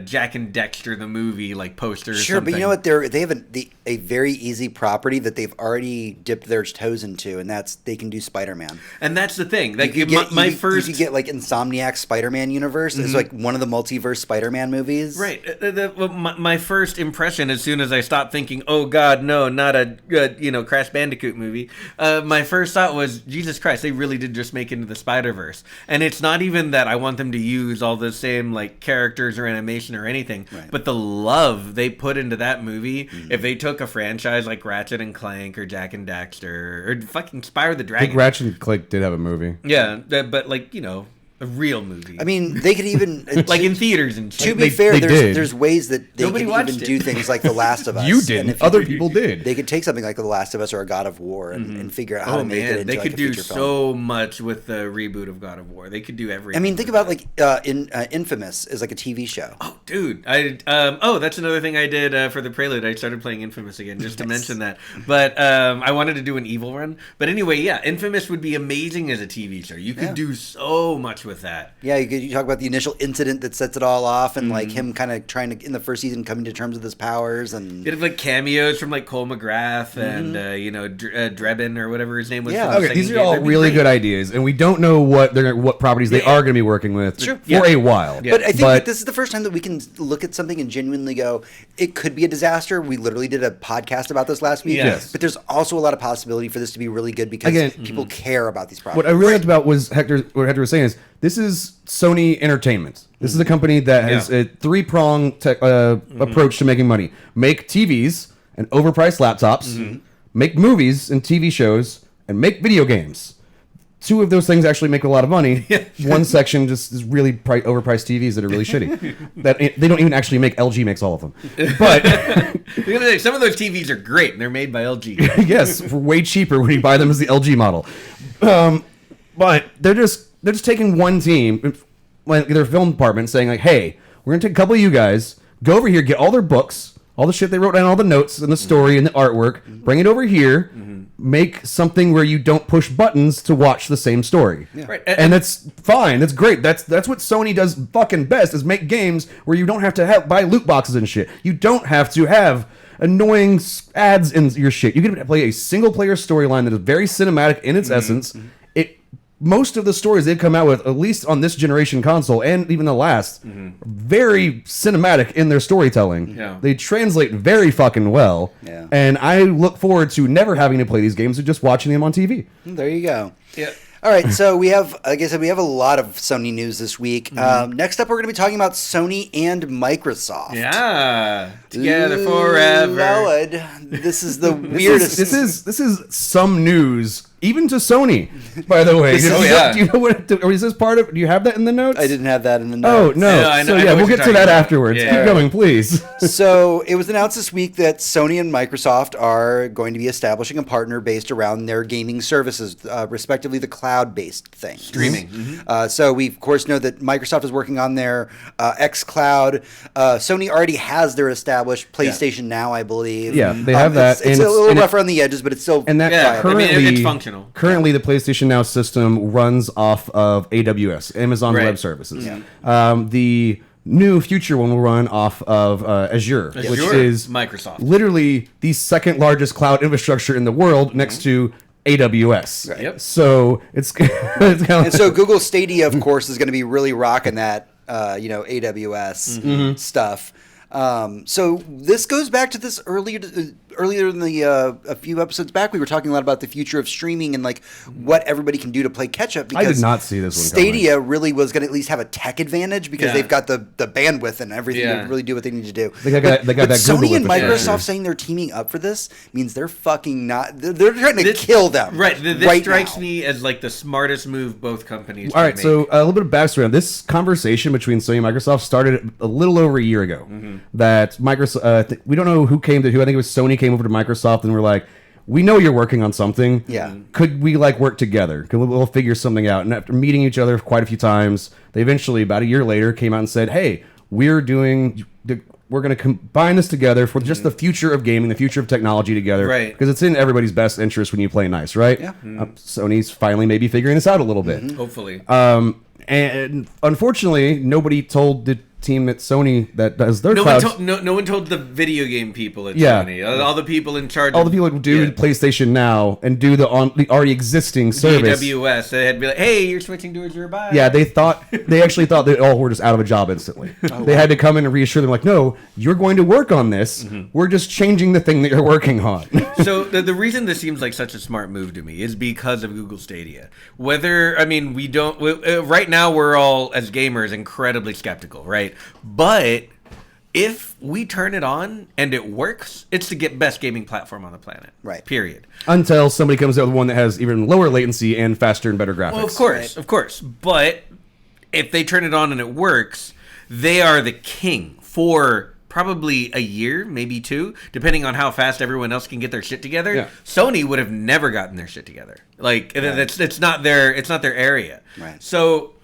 Jack and Dexter the movie like poster or Sure, something. but you know what? They have a very easy property that they've already dipped their toes into, and that's they can do Spider-Man. And that's the thing. Like You could my you first could get like Insomniac Spider-Man universe is like one of the multiverse Spider-Man movies. Right. My first impression, as soon as I stopped thinking, "Oh God, no, not a Crash Bandicoot movie," my first thought was, "Jesus Christ, they really did just make Into the Spider-Verse." And it's not even that I want them to use all the same like characters or animation or anything, Right. but the love they put into that movie. If they took a franchise like Ratchet and Clank or Jack and Daxter or fucking Spyro the I Dragon, think Ratchet and Clank did have a movie. yeah, but like a real movie. I mean, they could even like in theaters and To shit. be fair, they did. there's ways that they Nobody can watched even it. do things like The Last of Us. You And didn't. if Other people did. They could take something like The Last of Us or a God of War and figure out how to make it into they like could a do feature film. so much with the reboot of God of War. They could do everything. I mean, think with about that. like Infamous is like a TV show. Oh, dude! That's another thing I did for the prelude. I started playing Infamous again, just to mention that. But I wanted to do an evil run. But anyway, yeah, Infamous would be amazing as a TV show. You could Yeah. do so much with that. Yeah, you talk about the initial incident that sets it all off, and like Mm-hmm. him kind of trying to in the first season coming to terms with his powers, and You'd have like cameos from like Cole McGrath and Drebin or whatever his name was. Yeah. from the Okay, second these are game. all That'd be really great. good ideas, and we don't know what properties they are going to be working with Sure. for Yeah. a while. Yeah. But I think that this is the first time that we can look at something and genuinely go, it could be a disaster. We literally did a podcast about this last week. Yes. But there's also a lot of possibility for this to be really good because Again, people care about these What products. I really liked about was what Hector was saying is this is Sony Entertainment. This is a company that has Yeah. a three-pronged approach to making money. Make TVs and overpriced laptops, make movies and TV shows, and make video games. Two of those things actually make a lot of money. One section just is really overpriced TVs that are really shitty. They don't even actually make. LG makes all of them. But Some of those TVs are great, and they're made by LG. yes, for way cheaper when you buy them as the LG model. But they're just taking one team, like their film department, saying like, "Hey, we're gonna take a couple of you guys, go over here, get all their books, all the shit they wrote down, all the notes and the story and the artwork, bring it over here, make something where you don't push buttons to watch the same story." Right. And that's fine. That's great. That's what Sony does fucking best is make games where you don't have to buy loot boxes and shit. You don't have to have annoying ads in your shit. You can play a single player storyline that is very cinematic in its essence. Most of the stories they've come out with, at least on this generation console and even the last, are very cinematic in their storytelling. Yeah. They translate very fucking well. Yeah. And I look forward to never having to play these games and just watching them on TV. There you go. Yeah. All right, so we have, like I said, we have a lot of Sony news this week. Next up, we're going to be talking about Sony and Microsoft. Yeah. Together forever. Lord, this is the weirdest. This is some news, even to Sony. By the way, This is- do you know what? Or is this part of? Do you have that in the notes? I didn't have that in the Oh notes. no! No, I know- So I know yeah, what we'll you're get to talking that about. afterwards. Yeah. Keep going, please. So it was announced this week that Sony and Microsoft are going to be establishing a partner based around their gaming services, respectively the cloud-based things. Streaming. So we of course know that Microsoft is working on their xCloud. Sony already has their established PlayStation Now, I believe. Yeah, they have that, It's and a little and rougher on the edges, but it's still And that Yeah, I viable. mean, currently it's functional. Currently, the PlayStation Now system runs off of AWS, Amazon Right. Web Services. The new future one will run off of Azure, which Azure? is Microsoft. literally the second largest cloud infrastructure in the world, next to AWS. Yep. So it's kind of And so Google Stadia, of course, is going to be really rocking that, AWS stuff. So this goes back to this earlier in the a few episodes back. We were talking a lot about the future of streaming and like what everybody can do to play catch up. I did not see this one Stadia really was going to at least have a tech advantage because Yeah. they've got the bandwidth and everything Yeah. to really do what they need to do. They got that but Google Sony and infrastructure. Microsoft saying they're teaming up for this means they're fucking not. They're trying to kill them. Right. This right strikes now. me as like the smartest move both companies. All can right, make. so a little bit of backstory on this conversation between Sony and Microsoft started a little over a year ago. That Microsoft, we don't know who came to who. I think it was Sony came over to Microsoft and were like, "We know you're working on something. Yeah. Could we like work together? Could we'll figure something out?" And after meeting each other quite a few times, they eventually, about a year later, came out and said, "Hey, we're going to combine this together for just the future of gaming, the future of technology together, Right. Because it's in everybody's best interest when you play nice, right? Yeah. Sony's finally maybe figuring this out a little bit." Hopefully. And unfortunately, nobody told the team at Sony that does their No cloud. one told the video game people at Yeah. Sony. All the people in charge. All the people who do PlayStation Now and do the already existing service. AWS, they had to be like, "Hey, you're switching to Azure." Bye. Yeah, they actually thought that we're just out of a job instantly. They had to come in and reassure them, like, no, you're going to work on this. We're just changing the thing that you're working on. So the reason this seems like such a smart move to me is because of Google Stadia. Right now we're all, as gamers, incredibly skeptical, right? But if we turn it on and it works, it's the best gaming platform on the planet. Right. Period. Until somebody comes out with one that has even lower latency and faster and better graphics. Well, of course. But if they turn it on and it works, they are the king for probably a year, maybe 2, depending on how fast everyone else can get their shit together. Yeah. Sony would have never gotten their shit together. Like it's not their area. Right. So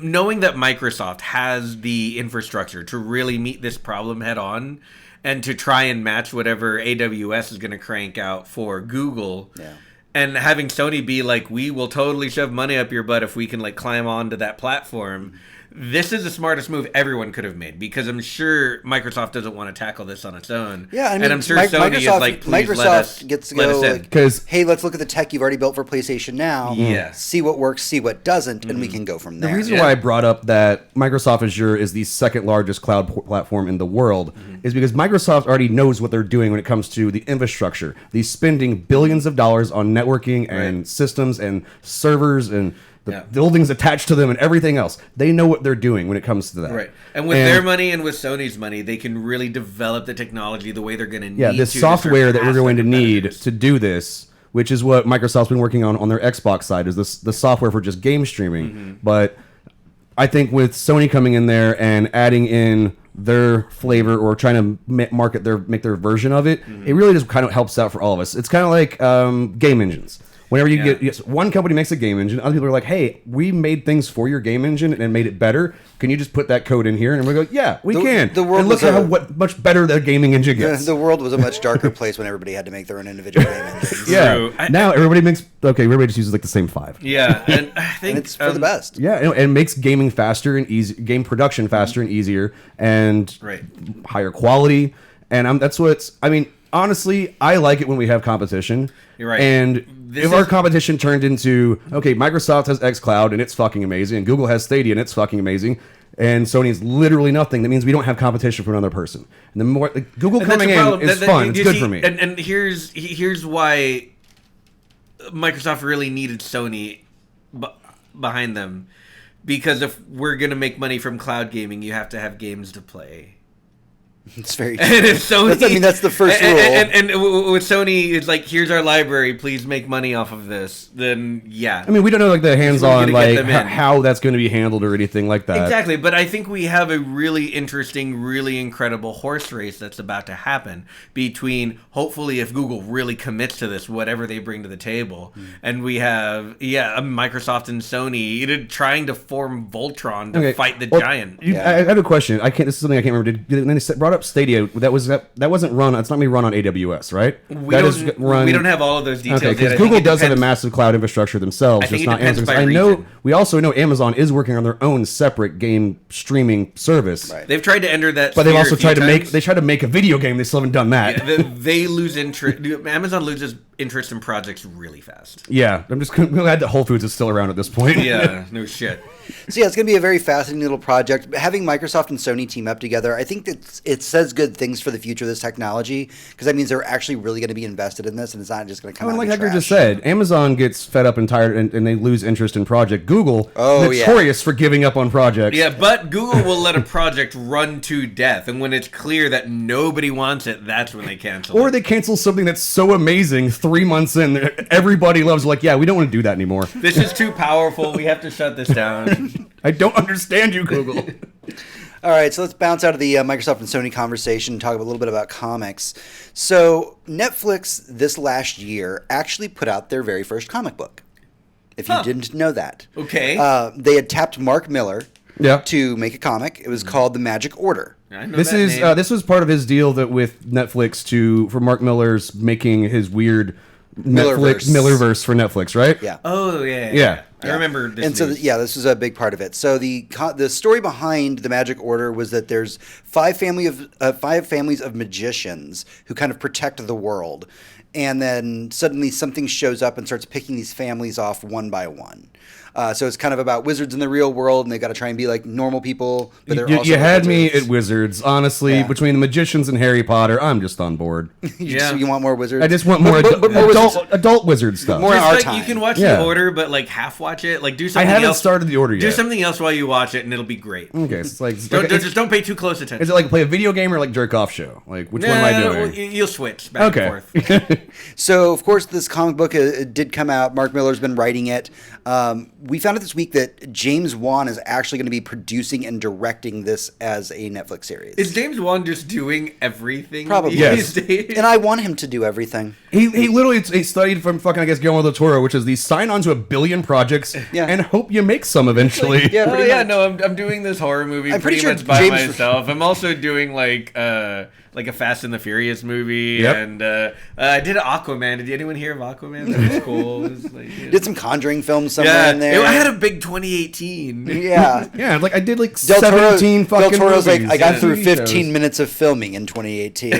knowing that Microsoft has the infrastructure to really meet this problem head on and to try and match whatever AWS is going to crank out for Google. Yeah. And having Sony be like, we will totally shove money up your butt if we can like climb onto that platform. This is the smartest move everyone could have made, because I'm sure Microsoft doesn't want to tackle this on its own. Yeah, I mean, and I'm sure Sony is like, please Microsoft gets to let go us in. like, Because hey, let's look at the tech you've already built for PlayStation Now. Yeah. See what works, see what doesn't, and we can go from there. the reason Yeah. why I brought up that Microsoft Azure is the second largest cloud platform in the world is because Microsoft already knows what they're doing when it comes to the infrastructure. They're spending billions of dollars on networking and Right. systems and servers and the Yeah. buildings attached to them and everything else. They know what they're doing when it comes to that. Right. And with their money and with Sony's money, they can really develop the technology the way they're going to need Yeah, to. the software that we're surpass going their to need competitors. to do this, which is what Microsoft's been working on their Xbox side, is the software for just game streaming. But I think with Sony coming in there and adding in their flavor or trying to make their version of it, it really just kind of helps out for all of us. It's kind of like game engines. Whenever you get one company makes a game engine, other people are like, "Hey, we made things for your game engine and made it better. Can you just put that code in here?" And we go, "Yeah, we can." the world and look was at a- what much better the gaming engine gets. The world was a much darker place when everybody had to make their own individual game engines. Yeah. True. Now everybody just uses like the same 5. Yeah, and I think And it's for the best. Yeah, and it makes gaming faster and easy, game production faster and easier, and Right. higher quality. And that's what's. I mean, honestly, I like it when we have competition. You're right. And This if our is- competition turned into, okay, Microsoft has xCloud and it's fucking amazing, and Google has Stadia and it's fucking amazing, and Sony is literally nothing, that means we don't have competition for another person. And the more like, Google And that's coming the problem. in is fun. It's good for me. And here's why Microsoft really needed Sony behind them, because if we're gonna make money from cloud gaming, you have to have games to play. It's very And if Sony, that's the first rule. And with Sony, it's like, here's our library. Please make money off of this. Then yeah. I mean, we don't know like the hands-on We're gonna get like them in. how that's going to be handled or anything like that. Exactly, but I think we have a really interesting, really incredible horse race that's about to happen between, hopefully, if Google really commits to this, whatever they bring to the table, and we have, Microsoft and Sony trying to form Voltron to fight the giant. I have a question. This is something I can't remember. Then they brought up Stadia. That wasn't run. It's not me run on AWS, right? We don't have all of those details. Okay, yet. because I think Google it does have a depends- massive cloud infrastructure themselves, I think just it not depends Amazon. by I know. region. We also know Amazon is working on their own separate game streaming service, Right. They've tried to enter that, but they've sphere also a few tried to make. times. They tried to make a video game. They still haven't done that. They lose interest. Amazon loses interest in projects really fast. Yeah, I'm just glad that Whole Foods is still around at this point. Yeah, no shit. So yeah, it's going to be a very fascinating little project. But having Microsoft and Sony team up together, I think that it says good things for the future of this technology, because that means they're actually really going to be invested in this, and it's not just going to come out Like of the Hector trash. just said, Amazon gets fed up and tired, and they lose interest in project. Google, notorious for giving up on projects. Yeah, but Google will let a project run to death, and when it's clear that nobody wants it, that's when they cancel Or it. they cancel something that's so amazing 3 months in, everybody loves. Like, yeah, we don't want to do that anymore. This is too powerful. We have to shut this down. I don't understand you, Google. All right, so let's bounce out of the Microsoft and Sony conversation and talk a little bit about comics. So Netflix this last year actually put out their very first comic book, if you didn't know that. Okay. They had tapped Mark Miller Yeah. to make a comic. It was called The Magic Order. I know This that is name. this was part of his deal that with Netflix for Mark Miller's making his weird Millerverse. Millerverse for Netflix, right? Yeah. Oh, yeah. Yeah. I remember this. And so, news. this was a big part of it. So the story behind the Magic Order was that there's five families of magicians who kind of protect the world, and then suddenly something shows up and starts picking these families off one by one. So it's kind of about wizards in the real world, and they've got to try and be like normal people, but they're also you had me wizards. at wizards. Honestly, Yeah. between the magicians and Harry Potter, I'm just on board. You want more wizards? I just want more, But more wizards. adult wizard stuff. More in Just our like time. you can watch Yeah. the order, but like half watch it. Like do I something haven't else. started the order Do yet. something else while you watch it, and it'll be great. Okay, so it's like, Just don't pay too close attention. is it like play a video game or like jerk off show? Like which one am I doing? well, you'll switch back and Okay. forth. So, of course, this comic book did come out. Mark Miller's been writing it. We found out this week that James Wan is actually going to be producing and directing this as a Netflix series. Is James Wan just doing everything Probably. these Yes. days? And I want him to do everything. He literally studied from fucking, I guess, Guillermo del Toro, which is the sign on to a billion projects Yeah. and hope you make some eventually. Yeah, Oh pretty yeah, much. no, I'm doing this horror movie I'm pretty pretty sure much by James- myself. I'm also doing like a Fast and the Furious movie, Yep. and I did Aquaman. Did anyone hear of Aquaman? That was cool. It was like, yeah. Did some Conjuring films somewhere yeah, in there. I had a big 2018. Yeah. Yeah, like I did like Del Toro, 17 fucking Del Toro's like, movies I got and through TV 15 shows. minutes of filming in 2018.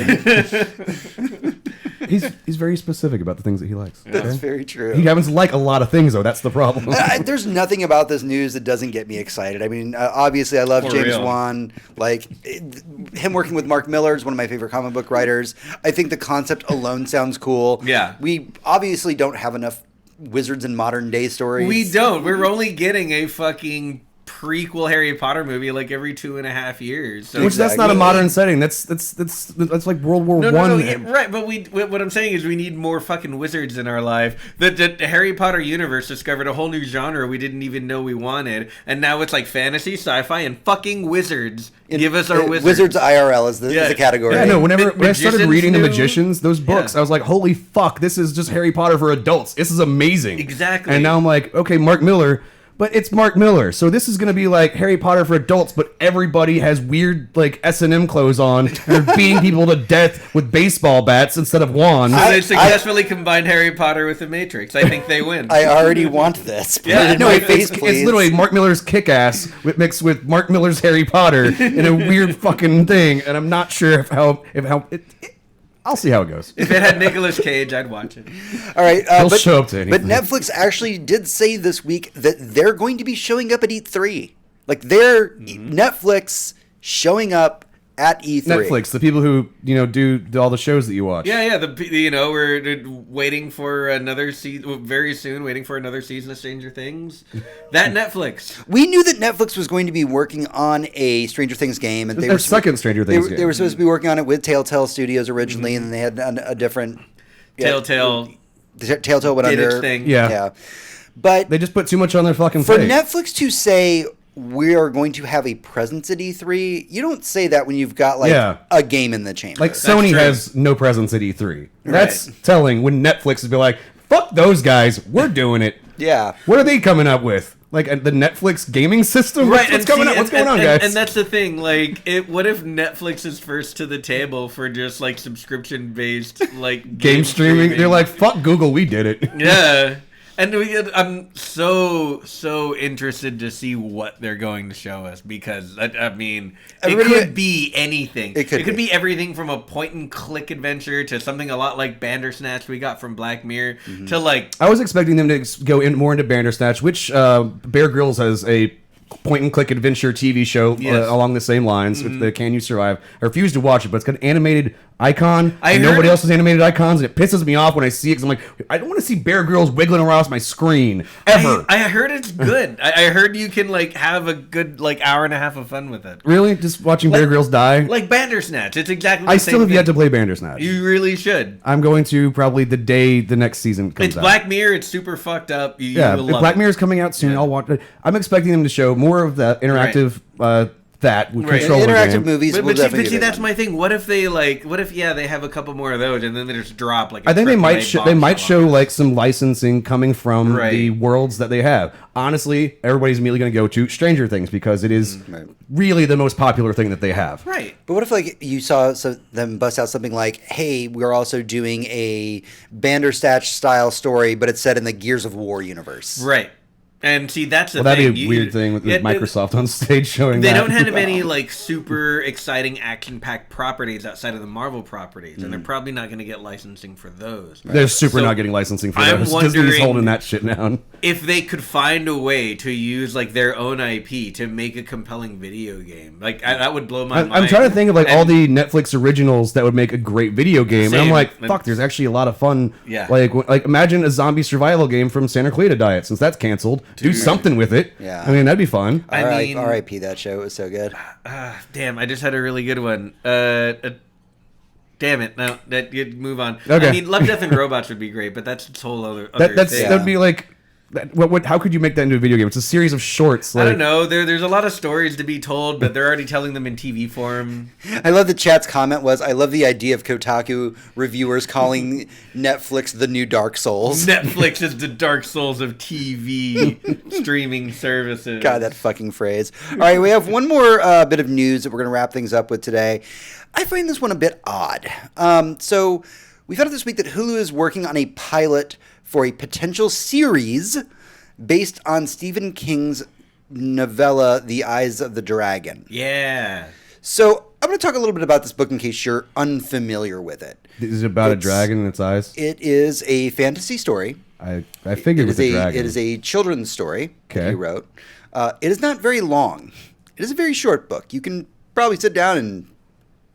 He's very specific about the things that he likes. That's okay? very true. He happens to like a lot of things though. That's the problem. There's nothing about this news that doesn't get me excited. I mean, obviously, I love For James real. Wan. Like, him working with Mark Miller is one of my favorite comic book writers. I think the concept alone sounds cool. Yeah. We obviously don't have enough wizards in modern day stories. We don't. We're only getting a fucking prequel Harry Potter movie like every 2.5 years. So Which that's not a Exactly. modern setting. That's like World War No, One. no, no, yeah, right. But what I'm saying is we need more fucking wizards in our life. The Harry Potter universe discovered a whole new genre we didn't even know we wanted, and now it's like fantasy, sci-fi, and fucking wizards. Give us our wizards. Wizards IRL is the Yeah. category. Yeah, no. When I started Magicians reading the knew- Magicians, those books, Yeah. I was like, "Holy fuck! This is just Harry Potter for adults. This is amazing." Exactly. And now I'm like, "Okay, Mark Miller." But it's Mark Miller, so this is going to be like Harry Potter for adults, but everybody has weird like S&M clothes on and they're beating people to death with baseball bats instead of wands. So they successfully combined Harry Potter with the Matrix. I think they win. I already want this. Put Yeah, it in no, my it's- face, It's please. literally Mark Miller's Kick-Ass mixed with Mark Miller's Harry Potter in a weird fucking thing, and I'm not sure I'll see how it goes. If it had Nicolas Cage, I'd watch it. All right, He'll show up to but anything. Netflix actually did say this week that they're going to be showing up at E3. Like they're Netflix showing up at E3. Netflix, the people who do all the shows that you watch. Yeah. We're waiting for another season very soon. Waiting for another season of Stranger Things. That Netflix. We knew that Netflix was going to be working on a Stranger Things game, and they A were second Stranger Things They game. were supposed to be working on it with Telltale Studios originally, and then they had a different Telltale Telltale went did under its thing. Yeah. But They just put too much on their fucking for plate. Netflix to say we are going to have a presence at E3, you don't say that when you've got like Yeah. a game in the chamber. Like Sony true. has no presence at E3. That's telling when Netflix would be like, fuck those guys, we're doing it. yeah. What are they coming up with? Like the Netflix gaming system? Right, What's going on? What's going on, guys? And that's the thing. Like, what if Netflix is first to the table for just like subscription-based like Game streaming? They're like, fuck Google, we did it. yeah. And I'm so interested to see what they're going to show us because I mean Everybody- it could be anything. It could be be. everything from a point-and-click adventure to something a lot like Bandersnatch we got from Black Mirror Mm-hmm. to like I was expecting them to go in more into Bandersnatch, which Bear Grylls has a point-and-click adventure TV show Yes. along the same lines with the Can You Survive. I refuse to watch it, but it's got an animated icon. I and heard- nobody else has animated icons, and it pisses me off when I see it because I'm like, I don't want to see Bear Grylls wiggling around my screen ever. I heard it's good. I heard you can like have a good like hour and a half of fun with it. Really? Just watching Bear Grylls die? Like Bandersnatch, it's exactly. The I same still have thing. yet to play Bandersnatch. You really should. I'm going to probably the day the next season comes It's out. Black Mirror. It's super fucked up. You Yeah, will if love Black it. Mirror's coming out soon. Yeah. I'll watch it. I'm expecting them to show more of the interactive that with Right. controller Interactive game. movies will But definitely be that's one. my thing. What if they they have a couple more of those and then they just drop like. I think they might AAA they might bombshell show on it. like some licensing coming from Right. the worlds that they have. Honestly, everybody's immediately going to go to Stranger Things because it is Right. really the most popular thing that they have. Right. But what if like you saw them bust out something like, "Hey, we're also doing a Bandersnatch style story, but it's set in the Gears of War universe." Right. And see, that's the Well, thing. that'd be a weird thing with Microsoft on stage showing They that. don't have any like super exciting action-packed properties outside of the Marvel properties, and they're probably not going to get licensing for those. They're super So, not getting licensing for I'm those. wondering- Disney's holding that shit down. If they could find a way to use like their own IP to make a compelling video game, like that would blow my mind. I'm trying to think of like And- all the Netflix originals that would make a great video game, and I'm Same. like, fuck, there's actually a lot of fun. Yeah. Like imagine a zombie survival game from Santa Clarita Diet, since that's canceled. Do something with it. Yeah. I mean, that'd be fun. I mean- R.I.P. that show. It was so good. Damn, I just had a really good one. Damn it! No, that you'd move on. Okay. I mean, Love, Death, and Robots would be great, but that's a whole other That's thing. that'd be like, what? How could you make that into a video game? It's a series of shorts. Like, I don't know. There's a lot of stories to be told, but they're already telling them in TV form. I love the chat's comment was, I love the idea of Kotaku reviewers calling Netflix the new Dark Souls. Netflix is the Dark Souls of TV streaming services. God, that fucking phrase. All right, we have one more bit of news that we're going to wrap things up with today. I find this one a bit odd. So we found out this week that Hulu is working on a pilot for a potential series based on Stephen King's novella, The Eyes of the Dragon. Yeah. So I'm going to talk a little bit about this book in case you're unfamiliar with it. is it about a dragon in its eyes? It is a fantasy story. I figured with a dragon. It is a children's story that Okay. he wrote. It is not very long. It is a very short book. You can probably sit down and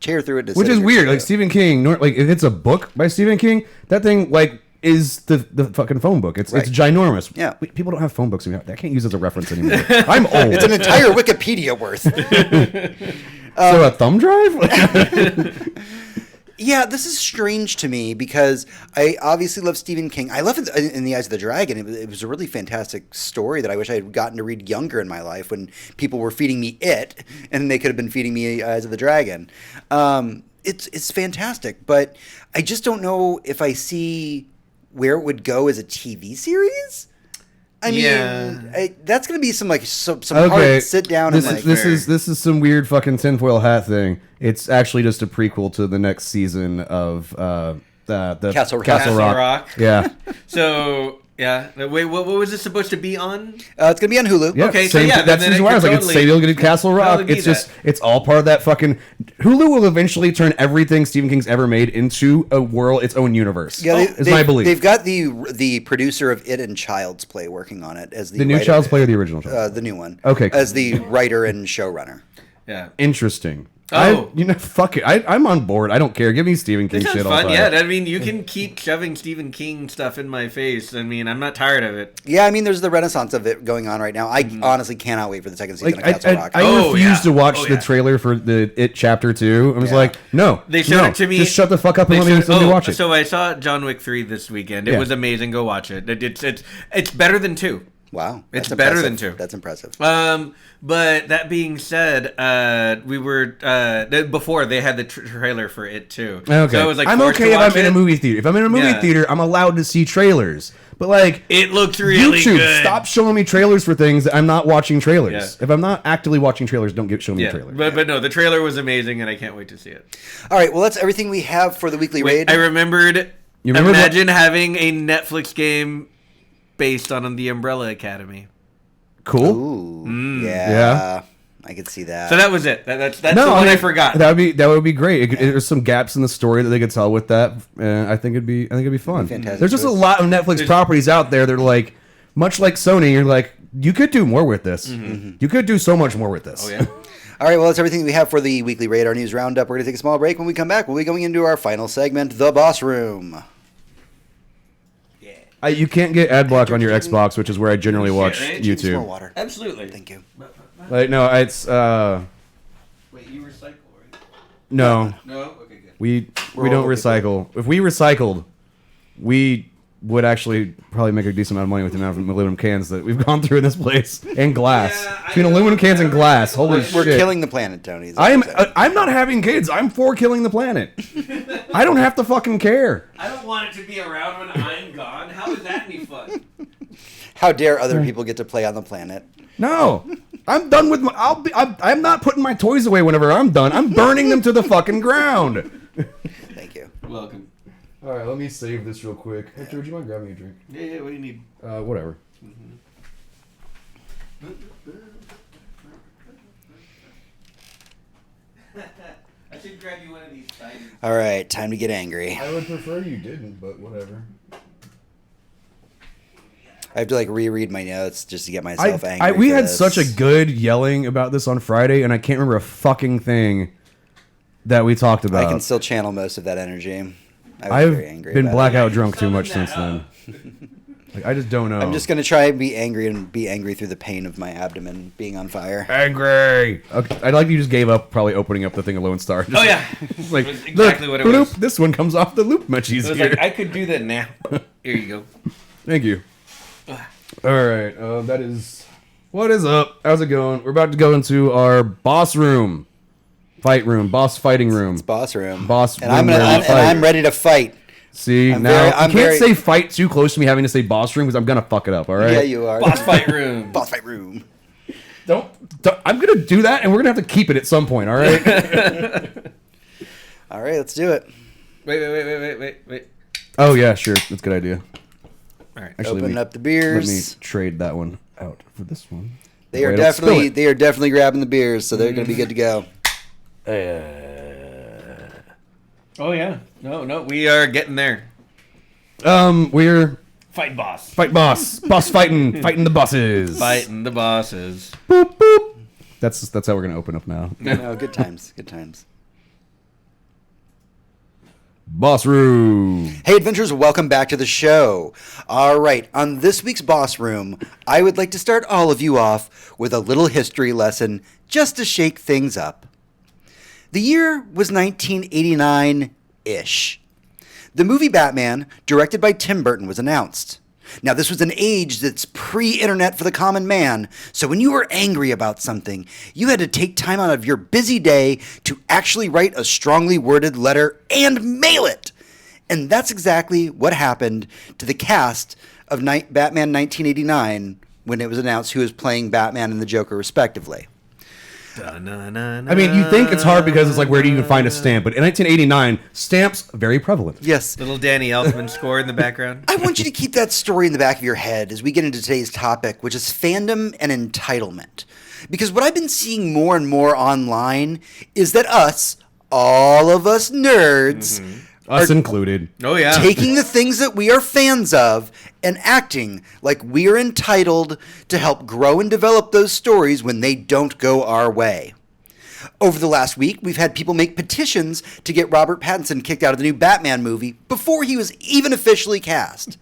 tear through it. Which is weird. Like Stephen King, like if it's a book by Stephen King, that thing like is the fucking phone book. It's Right. ginormous. Yeah. Wait, people don't have phone books anymore. I can't use it as a reference anymore. I'm old. It's an entire Wikipedia worth. So a thumb drive? Yeah, this is strange to me because I obviously love Stephen King. I love it in The Eyes of the Dragon. It was a really fantastic story that I wish I had gotten to read younger in my life when people were feeding me it, and they could have been feeding me Eyes of the Dragon. It's fantastic, but I just don't know if I see where it would go as a TV series. I mean, Yeah. that's going to be some hard sit down This and is like. this is some weird fucking tinfoil hat thing. It's actually just a prequel to the next season of the Castle Rock. Castle Rock. Yeah. So yeah. Wait, what was this supposed to be on? It's going to be on Hulu. Yeah, Okay, so same, yeah, that's then the reason it why I was could like, it's totally- Samuel get Castle Rock. totally be It's just, that. it's all part of that fucking. Hulu will eventually turn everything Stephen King's ever made into a world, its own universe. Yeah, is my belief. They've got the producer of It and Child's Play working on it as the new writer- Child's Play or the original Child's Play? the new one. Okay, cool. as the writer and showrunner. Yeah. Interesting. Oh. Fuck it. I'm on board. I don't care. Give me Stephen King It sounds shit all fun. the Yeah, time. I mean, you can keep shoving Stephen King stuff in my face. I mean, I'm not tired of it. Yeah, I mean, there's the renaissance of it going on right now. I honestly cannot wait for the second season Like of Castle Rock. I Oh, refused yeah. to watch Oh, the yeah. trailer for the It Chapter 2. I was Yeah. like, no, They showed no, it to me. Just shut the fuck up and They let me showed- watch it. So I saw John Wick 3 this weekend. It Yeah. was amazing. Go watch it. It's better than 2. Wow, It's that's better impressive. than 2. That's impressive. But that being said, we were before they had the trailer for it too. Okay. So I was like, I'm forced to okay if watch I'm in a it. movie theater. If I'm in a movie Yeah. theater, I'm allowed to see trailers. But like, It looks really YouTube, good. stop showing me trailers for things that I'm not watching trailers. Yeah. If I'm not actively watching trailers, don't show me a Yeah, trailer. but no, the trailer was amazing, and I can't wait to see it. All right, well, that's everything we have for the weekly Wait, raid. I remembered. You remember Imagine having a Netflix game based on the Umbrella Academy. Cool. Ooh, yeah, Yeah. I could see that. So that was it. That's the one I forgot. That would be great. There's some gaps in the story that they could tell with that. I think it'd be fun. Fantastic There's just a choice. lot of Netflix properties out there that are like, much like Sony. You're like, you could do more with this. You could do so much more with this. Oh yeah. All right, well, that's everything we have for the weekly radar news roundup. We're going to take a small break. When we come back, we'll be going into our final segment, The Boss Room. You can't get ad block on your Xbox, which is where I generally watch right? Just more YouTube. water. Absolutely. Thank you. Like, no, it's Wait, you recycle, right? no. No. Okay, good. We We're don't all recycle. If we recycled, we would actually probably make a decent amount of money with the amount of aluminum cans that we've gone through in this place and glass. Yeah, Between I aluminum know. cans and glass, holy We're shit! killing the planet, Tony. is what I'm saying. I'm not having kids. I'm for killing the planet. I don't have to fucking care. I don't want it to be around when I'm gone. How is that any fun? How dare other people get to play on the planet? No, I'm done with my. I'm not putting my toys away whenever I'm done. I'm burning them to the fucking ground. Thank you. Welcome. All right, let me save this real quick. Hey, George, you mind grabbing me a drink? Yeah, what do you need? Whatever. I should grab you one of these signs. All right, time to get angry. I would prefer you didn't, but whatever. I have to like reread my notes just to get myself angry. We for had this. such a good yelling about this on Friday, and I can't remember a fucking thing that we talked about. I can still channel most of that energy. I was very angry. I've been about blackout it. drunk too much Summon since that then. Like, I just don't know. I'm just gonna try and be angry through the pain of my abdomen being on fire. angry. Okay, I like you just gave up probably opening up the thing of Lone Star. Oh yeah, Like, It was exactly look, what it was. bloop, this one comes off the loop much It was easier. like I could do that now. Here you go. Thank you. All right, that is. What is up? How's it going? We're about to go into our boss room, fight room, boss fighting room. It's boss room. Boss and room I'm where we and fight. I'm ready to fight. See, I'm now very- you I'm can't very- say fight too close to me having to say boss room because I'm gonna fuck it up. All right. Yeah, you are. Boss fight room. Boss fight room. Don't. I'm gonna do that, and we're gonna have to keep it at some point. All right. All right, let's do it. Wait. Oh yeah, sure. That's a good idea. All right. Actually, Open let me, up the beers. Let me trade that one out for this one. They are Wait, don't spill it. definitely grabbing the beers, so they're gonna be good to go. Oh yeah. No. We are getting there. We're Fight boss. fight boss fighting the bosses. Fighting the bosses. Boop boop. That's how we're gonna open up now. No, good times. Good times. Boss room. Hey, adventurers, welcome back to the show. All right, on this week's Boss Room, I would like to start all of you off with a little history lesson just to shake things up. The year was 1989-ish. The movie Batman, directed by Tim Burton, was announced. Now, this was an age that's pre-internet for the common man, so when you were angry about something, you had to take time out of your busy day to actually write a strongly worded letter and mail it. And that's exactly what happened to the cast of Batman 1989 when it was announced who was playing Batman and the Joker respectively. I mean, you think it's hard because it's like, where do you even find a stamp? But in 1989, stamps very prevalent. Yes. Little Danny Elfman score in the background. I want you to keep that story in the back of your head as we get into today's topic, which is fandom and entitlement. Because what I've been seeing more and more online is that all of us nerds, Us included. Oh yeah. taking the things that we are fans of and acting like we are entitled to help grow and develop those stories when they don't go our way. Over the last week, we've had people make petitions to get Robert Pattinson kicked out of the new Batman movie before he was even officially cast.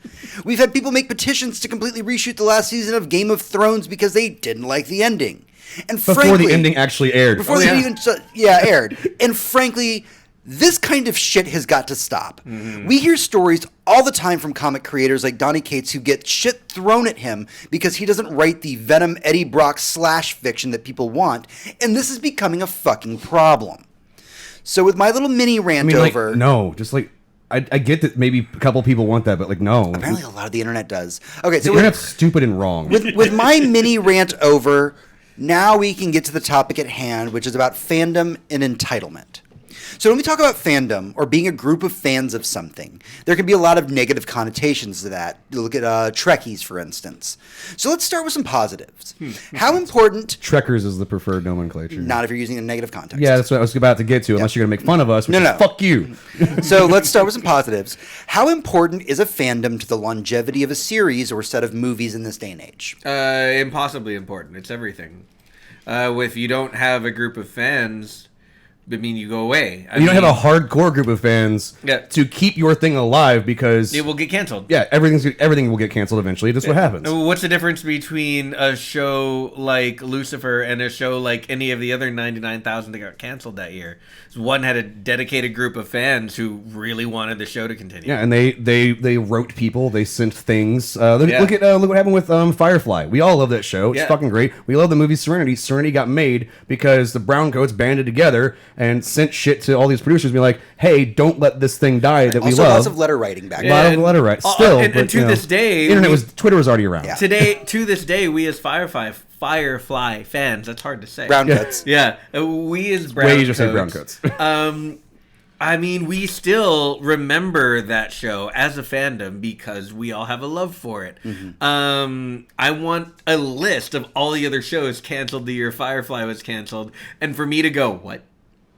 We've had people make petitions to completely reshoot the last season of Game of Thrones because they didn't like the ending. And Before frankly, the ending actually aired. before they even aired. And frankly, this kind of shit has got to stop. We hear stories all the time from comic creators like Donny Cates who get shit thrown at him because he doesn't write the Venom Eddie Brock slash fiction that people want, and this is becoming a fucking problem. So with my little mini rant over... no, just like, I get that maybe a couple people want that, but like, no. Apparently a lot of the internet does. Okay, The so internet's stupid and wrong. with my mini rant over, now we can get to the topic at hand, which is about fandom and entitlement. So when we talk about fandom, or being a group of fans of something, there can be a lot of negative connotations to that. You look at Trekkies, for instance. So let's start with some positives. How important... Trekkers is the preferred nomenclature. Not if you're using a negative context. Yeah, that's what I was about to get to, unless you're going to make fun of us, which No. is fuck you. So let's start with some positives. How important is a fandom to the longevity of a series or set of movies in this day and age? Impossibly important. It's everything. If you don't have a group of fans, I mean, you go away. You don't have a hardcore group of fans to keep your thing alive because it will get canceled. Yeah, everything will get canceled eventually. That's what happens. What's the difference between a show like Lucifer and a show like any of the other 99,000 that got canceled that year? One had a dedicated group of fans who really wanted the show to continue. Yeah, and they wrote people, they sent things. Look what happened with Firefly. We all love that show. It's fucking great. We love the movie Serenity. Serenity got made because the browncoats banded together and sent shit to all these producers, being like, "Hey, don't let this thing die that we Also, love." lots of letter writing back A lot of letter writing. Still, and but, to this day, Twitter was already around. Yeah. To this day, we as Firefly fans, that's hard to say. Browncoats. Yeah, we as browncoats. Way easier to say browncoats. I mean, we still remember that show as a fandom because we all have a love for it. I want a list of all the other shows canceled the year Firefly was canceled, and for me to go, what?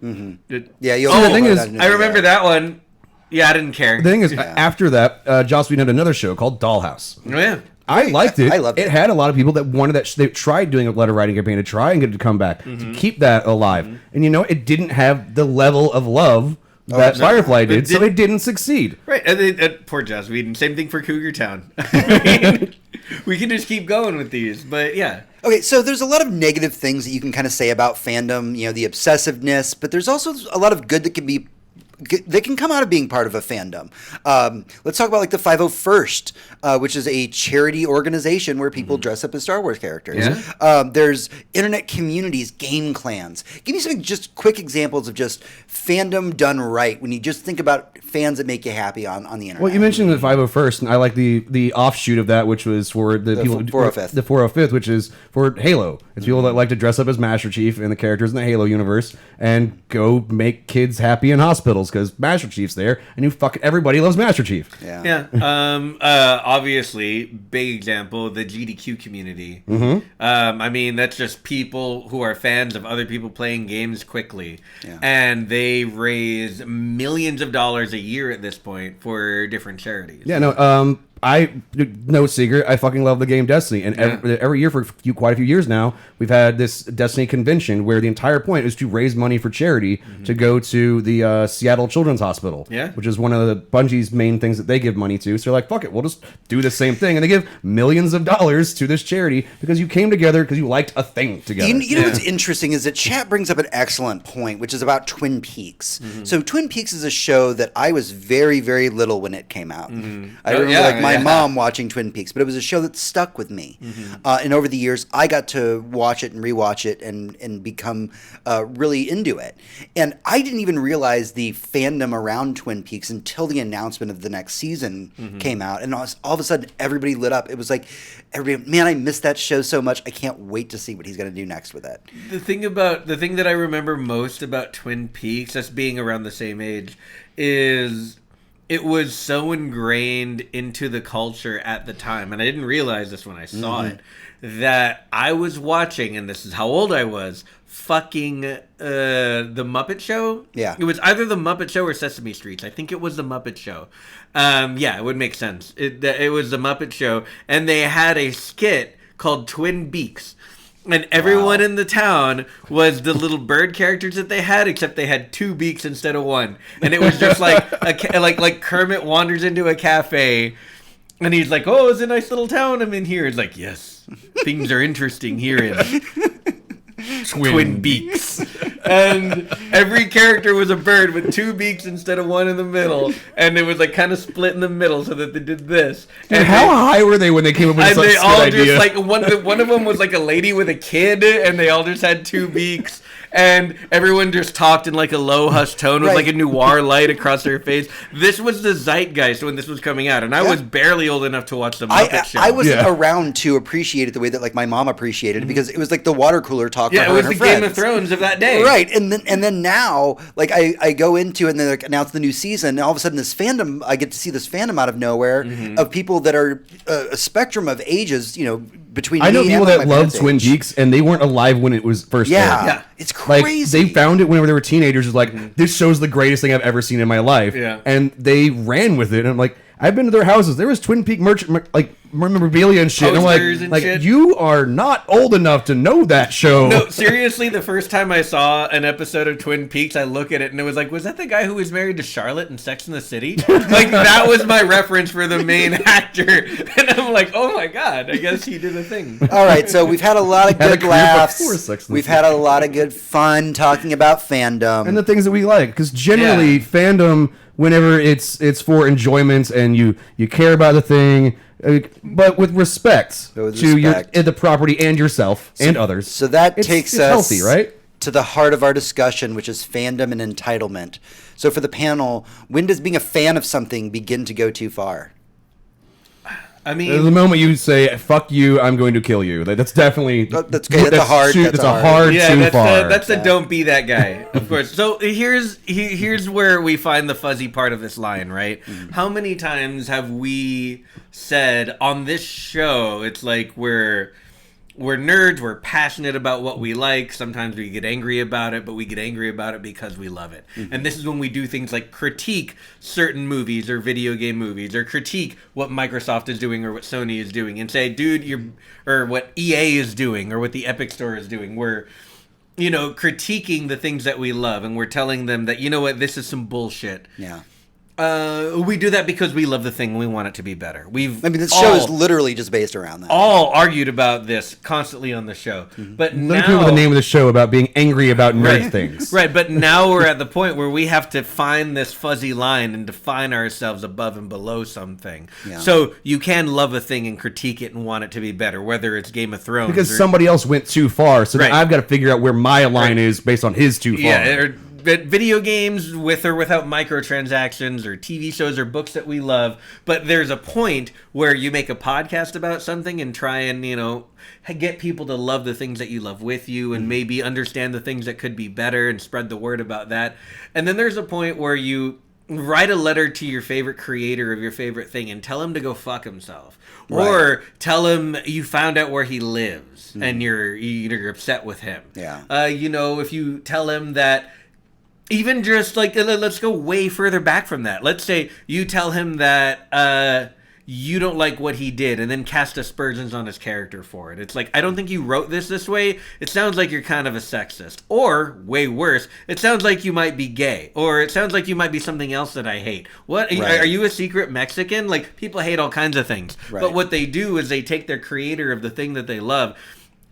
Yeah, you'll the thing is, I remember that one. Yeah, I didn't care. The thing is, after that, Joss Whedon had another show called Dollhouse. Oh, yeah. I liked it. I loved it. It had a lot of people that wanted that. They tried doing a letter writing campaign to try and get it to come back, to keep that alive. And it didn't have the level of love that Firefly did, so it didn't succeed. Right, and then, poor Joss Whedon. Same thing for Cougar Town. I mean, we can just keep going with these, but yeah. Okay, so there's a lot of negative things that you can kind of say about fandom, the obsessiveness, but there's also a lot of good that can come out of being part of a fandom. Let's talk about like the 501st, which is a charity organization where people dress up as Star Wars characters. Yeah. There's internet communities, game clans. Give me some just quick examples of just fandom done right when you just think about fans that make you happy on the internet. Well, you mentioned the 501st, and I like the offshoot of that, which was for the people 405th. The 405th, which is for Halo. It's people that like to dress up as Master Chief and the characters in the Halo universe and go make kids happy in hospitals because Master Chief's there, and everybody loves Master Chief. Yeah. Obviously, big example, the GDQ community. I mean, that's just people who are fans of other people playing games quickly. Yeah. And they raise millions of dollars a year at this point for different charities. Yeah, no secret, I fucking love the game Destiny, and every year for quite a few years now, we've had this Destiny convention where the entire point is to raise money for charity to go to the Seattle Children's Hospital, which is one of the Bungie's main things that they give money to. So they're like, fuck it, we'll just do the same thing, and they give millions of dollars to this charity because you came together because you liked a thing together. You know what's interesting is that chat brings up an excellent point, which is about Twin Peaks. So Twin Peaks is a show that I was very, very little when it came out. I remember my mom watching Twin Peaks, but it was a show that stuck with me. And over the years, I got to watch it and rewatch it and become really into it. And I didn't even realize the fandom around Twin Peaks until the announcement of the next season came out. And all of a sudden, everybody lit up. It was like, man, I missed that show so much. I can't wait to see what he's going to do next with it. The thing that I remember most about Twin Peaks, us being around the same age, is it was so ingrained into the culture at the time, and I didn't realize this when I saw it, that I was watching, and this is how old I was, fucking the Muppet Show. Yeah. It was either the Muppet Show or Sesame Street. I think it was the Muppet Show. Yeah, it would make sense. It was the Muppet Show, and they had a skit called Twin Beaks. And everyone in the town was the little bird characters that they had, except they had two beaks instead of one. And it was just like like Kermit wanders into a cafe, and he's like, "Oh, it's a nice little town I'm in here." It's like, "Yes, things are interesting here in Twin Beaks." And every character was a bird with two beaks instead of one in the middle, and it was like kind of split in the middle so that they did this. And how high were they when they came up with such they a all idea? just like one of them was like a lady with a kid, and they all just had two beaks. And everyone just talked in like a low hushed tone with like a noir light across their face. This was the zeitgeist when this was coming out, and I was barely old enough to watch the Muppet Show. I wasn't around to appreciate it the way that like my mom appreciated it, because it was like the water cooler talk. Yeah, for her it was and the her Game friends. of Thrones of that day. Right, and then now, like I go into it and they like announce the new season, and all of a sudden this fandom, I get to see this fandom out of nowhere of people that are a spectrum of ages, between. I know me people and that my love parents' Twin age. Peaks, and they weren't alive when it was first aired. Yeah, it's Like, crazy. they found it whenever they were teenagers. It's like, this show's the greatest thing I've ever seen in my life. Yeah. And they ran with it. And I'm like, I've been to their houses. There was Twin Peak memorabilia and shit. And I'm Posters and like, shit. you are not old enough to know that show. No, seriously, the first time I saw an episode of Twin Peaks, I look at it and it was like, was that the guy who was married to Charlotte in Sex and the City? Like, that was my reference for the main actor. And I'm like, oh my god, I guess he did a thing. All right, so we've had a lot of Had a good career laughs. before Sex and the We've City. had a lot of good fun talking about fandom. And the things that we like, because generally fandom, whenever it's for enjoyment and you care about the thing, but with respect But with to respect. the property and yourself and others. So that It's takes us healthy, right? to the heart of our discussion, which is fandom and entitlement. So for the panel, when does being a fan of something begin to go too far? I The mean, moment you say "fuck you," I'm going to kill you. That's definitely That's okay. That's a hard. That's a hard yeah, too that's far. that's a don't be that guy, of course. So here's where we find the fuzzy part of this line, right? How many times have we said on this show? It's like we're nerds, we're passionate about what we like. Sometimes we get angry about it, but we get angry about it because we love it. And this is when we do things like critique certain movies or video game movies, or critique what Microsoft is doing or what Sony is doing, and say, dude, or what EA is doing or what the Epic Store is doing. We're critiquing the things that we love, and we're telling them that, you know what, this is some bullshit. Yeah. We do that because we love the thing and we want it to be better. This show is literally just based around that. All argued about this constantly on the show. But Let me now, the name of the show about being angry about nerd things. Right, but now we're at the point where we have to find this fuzzy line and define ourselves above and below something. Yeah. So you can love a thing and critique it and want it to be better, whether it's Game of Thrones. Because somebody else went too far, so Right. now I've got to figure out where my line is based on his too far. Yeah, but video games with or without microtransactions, or TV shows or books that we love. But there's a point where you make a podcast about something and try and, get people to love the things that you love with you, and maybe understand the things that could be better and spread the word about that. And then there's a point where you write a letter to your favorite creator of your favorite thing and tell him to go fuck himself. Right. Or tell him you found out where he lives and you're upset with him. Yeah. If you tell him that, even just like, let's go way further back from that. Let's say you tell him that you don't like what he did, and then cast aspersions on his character for it. It's like, I don't think you wrote this way. It sounds like you're kind of a sexist. Or, way worse, it sounds like you might be gay. Or it sounds like you might be something else that I hate. What? Right. Are you a secret Mexican? Like, people hate all kinds of things. Right. But what they do is they take their creator of the thing that they love,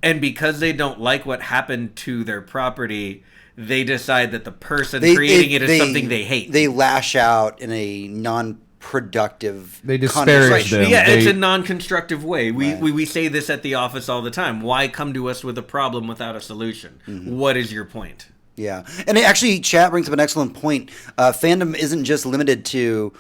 and because they don't like what happened to their property, they decide that the person creating it is something they hate. They lash out in a non-productive. They disparage them. Yeah, it's They- a non-constructive way. Right. We say this at the office all the time. Why come to us with a problem without a solution? What is your point? Yeah, and actually, chat brings up an excellent point. Fandom isn't just limited to.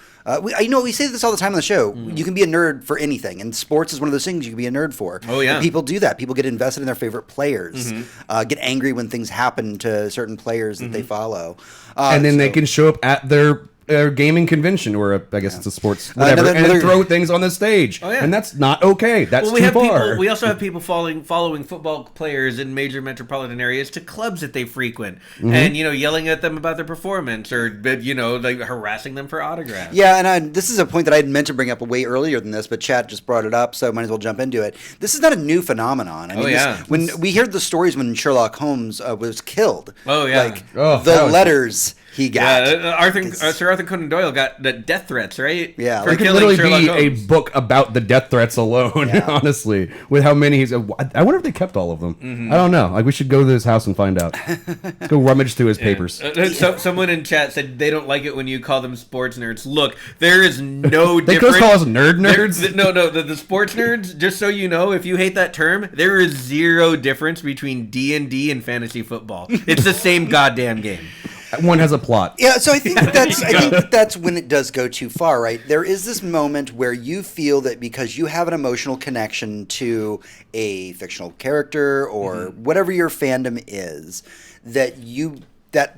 We say this all the time on the show. You can be a nerd for anything, and sports is one of those things you can be a nerd for. Oh, yeah. And people do that. People get invested in their favorite players. Get angry when things happen to certain players that they follow, and then they so- can show up at their gaming convention, or I guess it's a sports whatever, and another- throw things on the stage. Oh, yeah. And that's not okay. That's Well, we too have far. people. We also have people following football players in major metropolitan areas to clubs that they frequent, and yelling at them about their performance, or like harassing them for autographs. Yeah, and this is a point that I had meant to bring up way earlier than this, but chat just brought it up, so might as well jump into it. This is not a new phenomenon. I mean, when we heard the stories when Sherlock Holmes was killed. Oh, yeah. like Oh, the that was- letters he got. Sir Arthur Conan Doyle got the death threats, right? Yeah, for like It could killing literally Sherlock be a Holmes. book about the death threats alone, Yeah. honestly, with how many he's... I wonder if they kept all of them. I don't know. Like, we should go to his house and find out. Let's go rummage through his papers. Someone in chat said they don't like it when you call them sports nerds. Look, there is no They difference. could call us nerd nerds. No, the sports nerds. Just so you know, if you hate that term, there is zero difference between D&D and fantasy football. It's the same goddamn game. One has a plot. Yeah, so I think that's when it does go too far, right? There is this moment where you feel that because you have an emotional connection to a fictional character or whatever your fandom is, that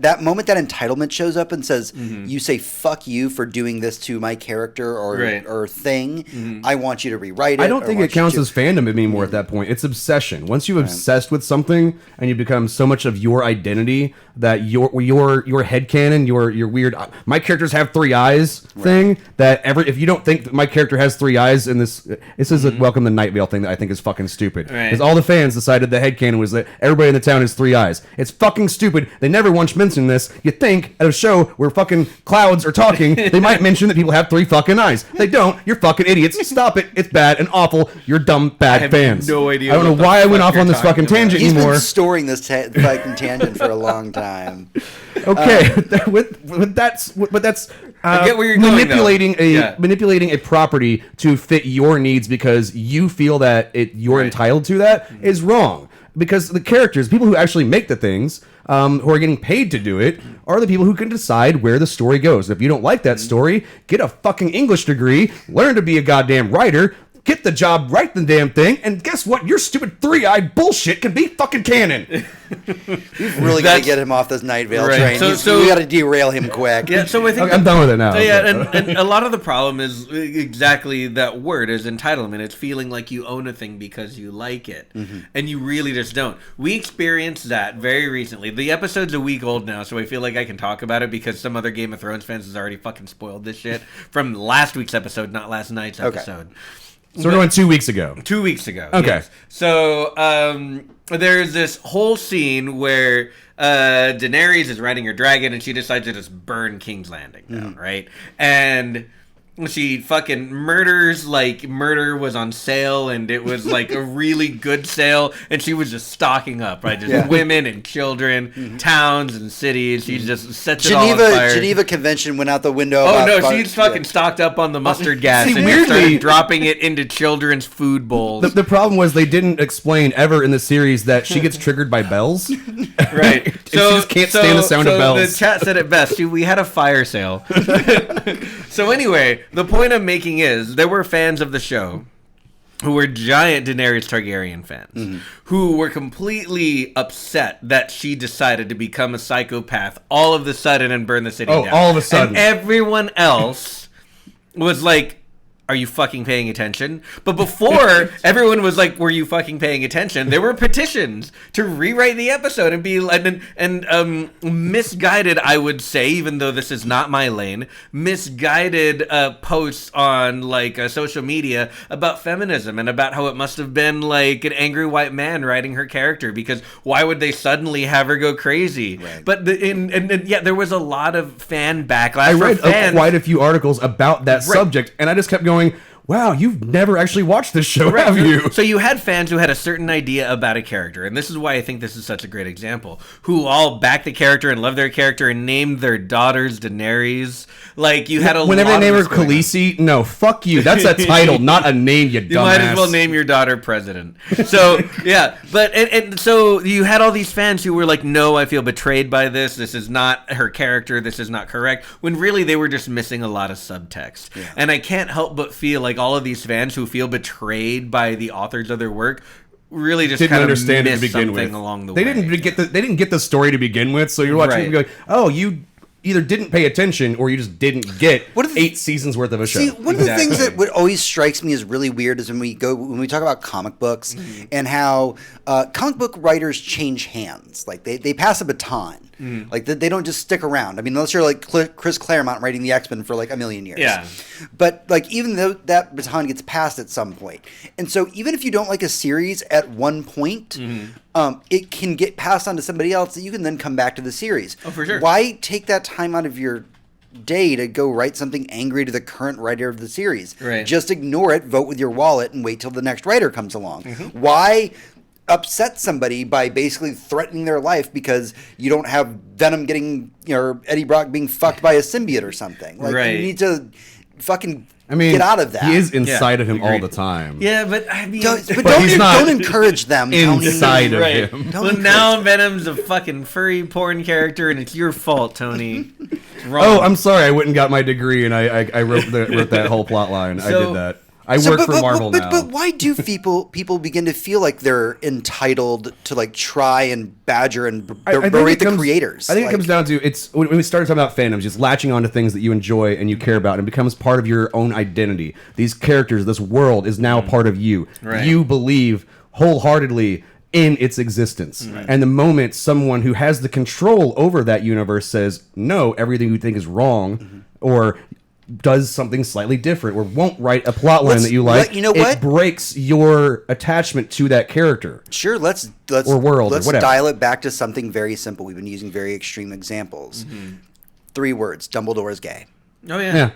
that moment that entitlement shows up and says, you say fuck you for doing this to my character or thing. I want you to rewrite it. I don't or think want it counts you as fandom anymore at that point. It's obsession. Once you've obsessed with something and you become so much of your identity that your headcanon, your weird my characters have three eyes thing, that if you don't think that my character has three eyes in this is a Welcome to Night Vale thing that I think is fucking stupid. Because all the fans decided the headcanon was that everybody in the town has three eyes. It's fucking stupid. They never once mentioned this. You think at a show where fucking clouds are talking, they might mention that people have three fucking eyes. They don't. You're fucking idiots. Stop it. It's bad and awful. You're dumb, bad have fans. no idea I don't what know the why I went fuck off you're on this talking fucking about. tangent He's anymore. been storing this fucking tangent for a long time. Okay, but that's I get where you're going, though. manipulating a property to fit your needs because you feel that you're entitled to that is wrong. Because the characters, people who actually make the things, who are getting paid to do it, are the people who can decide where the story goes. If you don't like that story, get a fucking English degree, learn to be a goddamn writer, get the job, write the damn thing, and guess what? Your stupid three-eyed bullshit can be fucking canon. We've really got to get him off this Night Vale Right. train. We got to derail him quick. Yeah, so I think Okay, I'm done with it now. Yeah, and a lot of the problem is exactly that word is entitlement. It's feeling like you own a thing because you like it, and you really just don't. We experienced that very recently. The episode's a week old now, so I feel like I can talk about it because some other Game of Thrones fans has already fucking spoiled this shit from last week's episode, not last night's episode. So we're going 2 weeks ago. 2 weeks ago. Okay. Yes. So there's this whole scene where Daenerys is riding her dragon and she decides to just burn King's Landing down, right? And she fucking murders, like, murder was on sale and it was like a really good sale, and she was just stocking up, right? Just women and children, towns and cities. She just sets it all on fire. Geneva Convention went out the window. Oh no, she's fucking stocked up on the mustard gas See, and weirdly, started dropping it into children's food bowls. The problem was they didn't explain ever in the series that she gets triggered by bells. Right. And she just can't stand the sound of bells. The chat said it best. We had a fire sale. So anyway, the point I'm making is there were fans of the show who were giant Daenerys Targaryen fans who were completely upset that she decided to become a psychopath all of a sudden and burn the city down. All of a sudden. And everyone else was like, are you fucking paying attention? But before, everyone was like, were you fucking paying attention? There were petitions to rewrite the episode and be misguided, I would say, even though this is not my lane, misguided posts on like social media about feminism and about how it must have been like an angry white man writing her character, because why would they suddenly have her go crazy? Right. But there was a lot of fan backlash. I read fans. quite a few articles about that subject, and I just kept going, wow, you've never actually watched this show, have you? So you had fans who had a certain idea about a character, and this is why I think this is such a great example, who all backed the character and loved their character and named their daughters Daenerys. Like, you had a Whenever lot they name her of this going on. Khaleesi, no, fuck you. That's a title, not a name, you dumbass. You might as well name your daughter president. So, yeah. But, and so you had all these fans who were like, no, I feel betrayed by this. This is not her character. This is not correct. When really they were just missing a lot of subtext. Yeah. And I can't help but feel like all of these fans who feel betrayed by the authors of their work really just didn't kind of understand it to missed begin something with. along the They way. They didn't get the story to begin with, so you're watching Right. it and going, oh, you either didn't pay attention or you just didn't get 8 seasons worth of a show. See, one of the things that what always strikes me as really weird is when we talk about comic books and how comic book writers change hands. Like they pass a baton. Like they don't just stick around. I mean, unless you're like Chris Claremont writing the X-Men for like a million years. Yeah. But like even though that baton gets passed at some point, and so even if you don't like a series at one point, it can get passed on to somebody else that you can then come back to the series. Oh, for sure. Why take that time out of your day to go write something angry to the current writer of the series? Right. Just ignore it, vote with your wallet, and wait till the next writer comes along. Why upset somebody by basically threatening their life because you don't have Venom getting, or Eddie Brock being fucked by a symbiote or something? Like, Right. you need to fucking I mean, get out of that. He is inside of him all agreed. the time. Yeah, but I mean... he's not don't encourage them, Tony. inside of Right. him. Don't Well, encourage now Venom's a fucking furry porn character, and it's your fault, Tony. It's wrong. Oh, I'm sorry. I went and got my degree, and I wrote that whole plot line. I So- did that. I work for Marvel now. But why do people begin to feel like they're entitled to like try and badger and berate the creators? I think Like, it comes down to it's when we started talking about fandoms, just latching onto things that you enjoy and you care about, and it becomes part of your own identity. These characters, this world is now part of you. Right. You believe wholeheartedly in its existence. And the moment someone who has the control over that universe says, no, everything you think is wrong, or does something slightly different, or won't write a plot line that you like, you know what? it breaks your attachment to that character. Sure, let's Or world, or let's whatever. dial it back to something very simple. We've been using very extreme examples. 3 words: Dumbledore is gay. Oh, yeah. Yeah.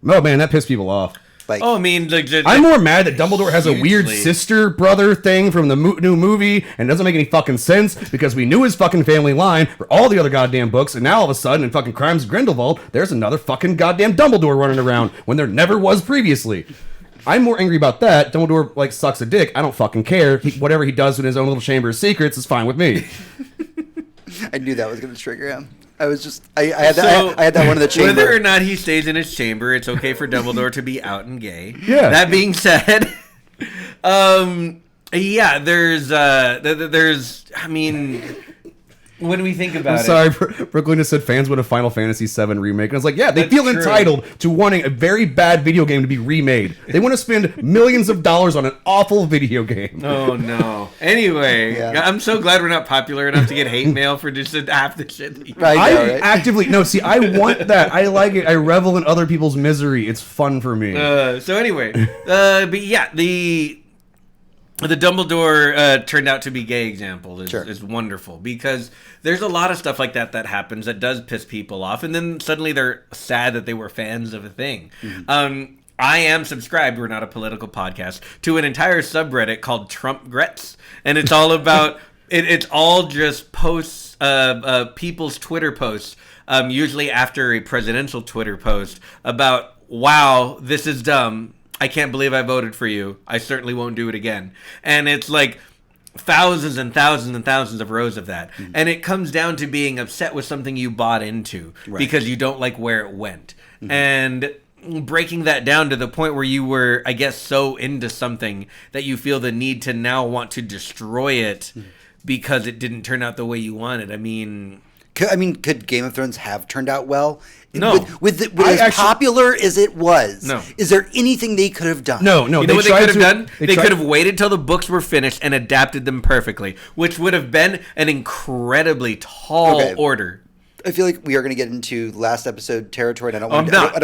Oh man, that pissed people off. Like, Oh, I mean... Like, I'm more mad that Dumbledore has a weird Hugely. sister-brother thing from the new movie, and it doesn't make any fucking sense, because we knew his fucking family line for all the other goddamn books, and now all of a sudden, in fucking Crimes of Grindelwald, there's another fucking goddamn Dumbledore running around, when there never was previously. I'm more angry about that. Dumbledore, like, sucks a dick. I don't fucking care. Whatever he does in his own little chamber of secrets is fine with me. I knew that was going to trigger him. I was just I had that I had that one in the chamber. Whether or not he stays in his chamber, it's okay for Dumbledore to be out and gay. Yeah. That being said, yeah, there's I mean, when we think about I'm sorry, Brooklyn just said fans want a Final Fantasy VII remake. And I was like, yeah, they feel true. entitled to wanting a very bad video game to be remade. They want to spend millions of dollars on an awful video game. Oh no. Anyway, Yeah. I'm so glad we're not popular enough to get hate mail for just half the shit. That you Right. I right? actively I want that. I like it. I revel in other people's misery. It's fun for me. So anyway, but yeah, the Dumbledore turned out to be gay example is wonderful, because there's a lot of stuff like that happens that does piss people off, and then suddenly they're sad that they were fans of a thing. Mm-hmm. I am subscribed, we're not a political podcast, to an entire subreddit called Trump Grets, and it's all about it's all just posts, people's Twitter posts, usually after a presidential Twitter post about, wow, this is dumb. I can't believe I voted for you. I certainly won't do it again. And it's like thousands and thousands and thousands of rows of that. Mm-hmm. And it comes down to being upset with something you bought into because you don't like where it went. Mm-hmm. And breaking that down to the point where you were, I guess, so into something that you feel the need to now want to destroy it because it didn't turn out the way you wanted. I mean, could Game of Thrones have turned out well? No. With as popular as it was, no. Is there anything they could have done? No. You know what they could have done? They could have waited till the books were finished and adapted them perfectly, which would have been an incredibly tall order. I feel like we are going to get into last episode territory, and I don't want to do that.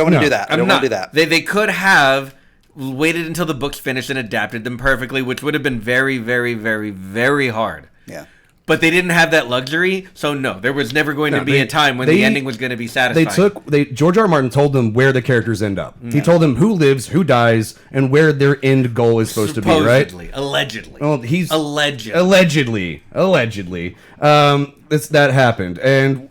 I don't want to do that. They could have waited until the books finished and adapted them perfectly, which would have been very, very, very, very hard. Yeah. But they didn't have that luxury, so no, there was never going to be a time when the ending was going to be satisfying. George R. R. Martin told them where the characters end up. Yeah. He told them who lives, who dies, and where their end goal is supposed to be, right? Allegedly. Well, Allegedly. That happened. And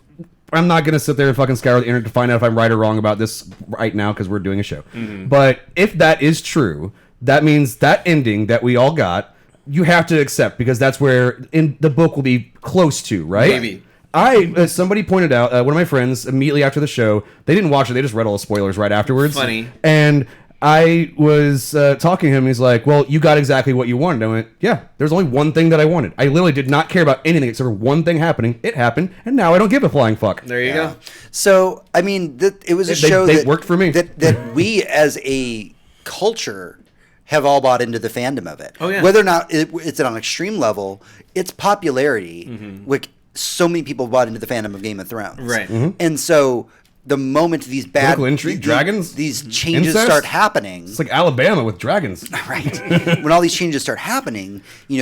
I'm not going to sit there and fucking scour the internet to find out if I'm right or wrong about this right now, because we're doing a show. Mm-hmm. But if that is true, that means that ending that we all got, you have to accept, because that's where in the book will be close to, right? Maybe. Somebody pointed out, one of my friends, immediately after the show, they didn't watch it, they just read all the spoilers right afterwards. Funny. And I was talking to him, and he's like, well, you got exactly what you wanted. I went, yeah, there's only one thing that I wanted. I literally did not care about anything except for one thing happening. It happened, and now I don't give a flying fuck. There you go. So, I mean, it was a show that worked for me. That we, as a culture, have all bought into the fandom of it. Oh, yeah. Whether or not it's at an extreme level, its popularity, which so many people bought into the fandom of Game of Thrones. Right. Mm-hmm. And so the moment these bad dragons, these changes incest? start happening, it's like Alabama with dragons. Right. When all these changes start happening,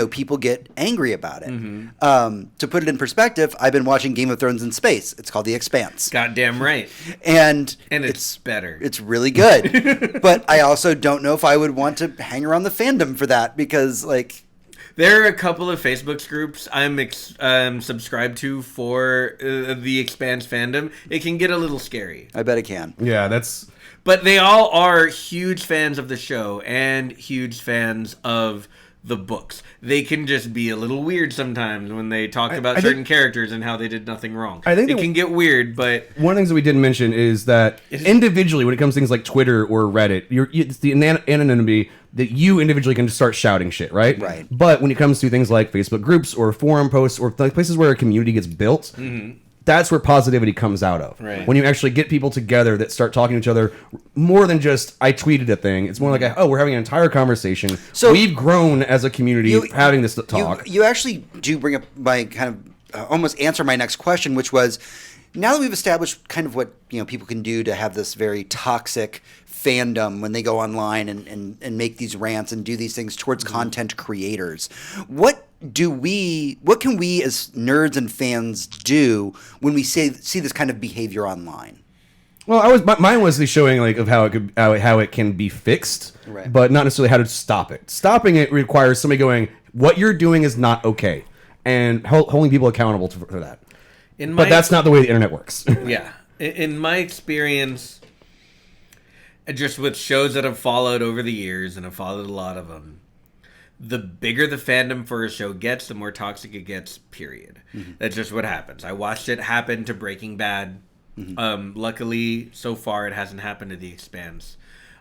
people get angry about it. Mm-hmm. To put it in perspective, I've been watching Game of Thrones in space. It's called The Expanse. Goddamn right. And it's better. It's really good. But I also don't know if I would want to hang around the fandom for that, because there are a couple of Facebook groups I'm subscribed to for the Expanse fandom. It can get a little scary. I bet it can. Yeah, But they all are huge fans of the show and huge fans of the books. They can just be a little weird sometimes when they talk about certain characters and how they did nothing wrong. I think it can get weird, but one of the things that we didn't mention is that individually, when it comes to things like Twitter or Reddit, it's the anonymity that you individually can just start shouting shit, right? Right. But when it comes to things like Facebook groups or forum posts or places where a community gets built, that's where positivity comes out of. Right. When you actually get people together that start talking to each other more than just, I tweeted a thing. It's more like, we're having an entire conversation. So we've grown as a community having this talk. You actually do bring up my kind of almost answer my next question, which was, now that we've established kind of what people can do to have this very toxic fandom when they go online and make these rants and do these things towards content creators, what can we as nerds and fans do when we see this kind of behavior online? Well, mine was the showing of how it can be fixed, right, but not necessarily how to stop it. Stopping it requires somebody going, what you're doing is not okay, and holding people accountable for that. But that's not the way the internet works. Yeah. In my experience, just with shows that I've followed over the years, and I've followed a lot of them, the bigger the fandom for a show gets, the more toxic it gets, period. That's just what happens. I watched it happen to Breaking Bad. Luckily, so far, it hasn't happened to The Expanse.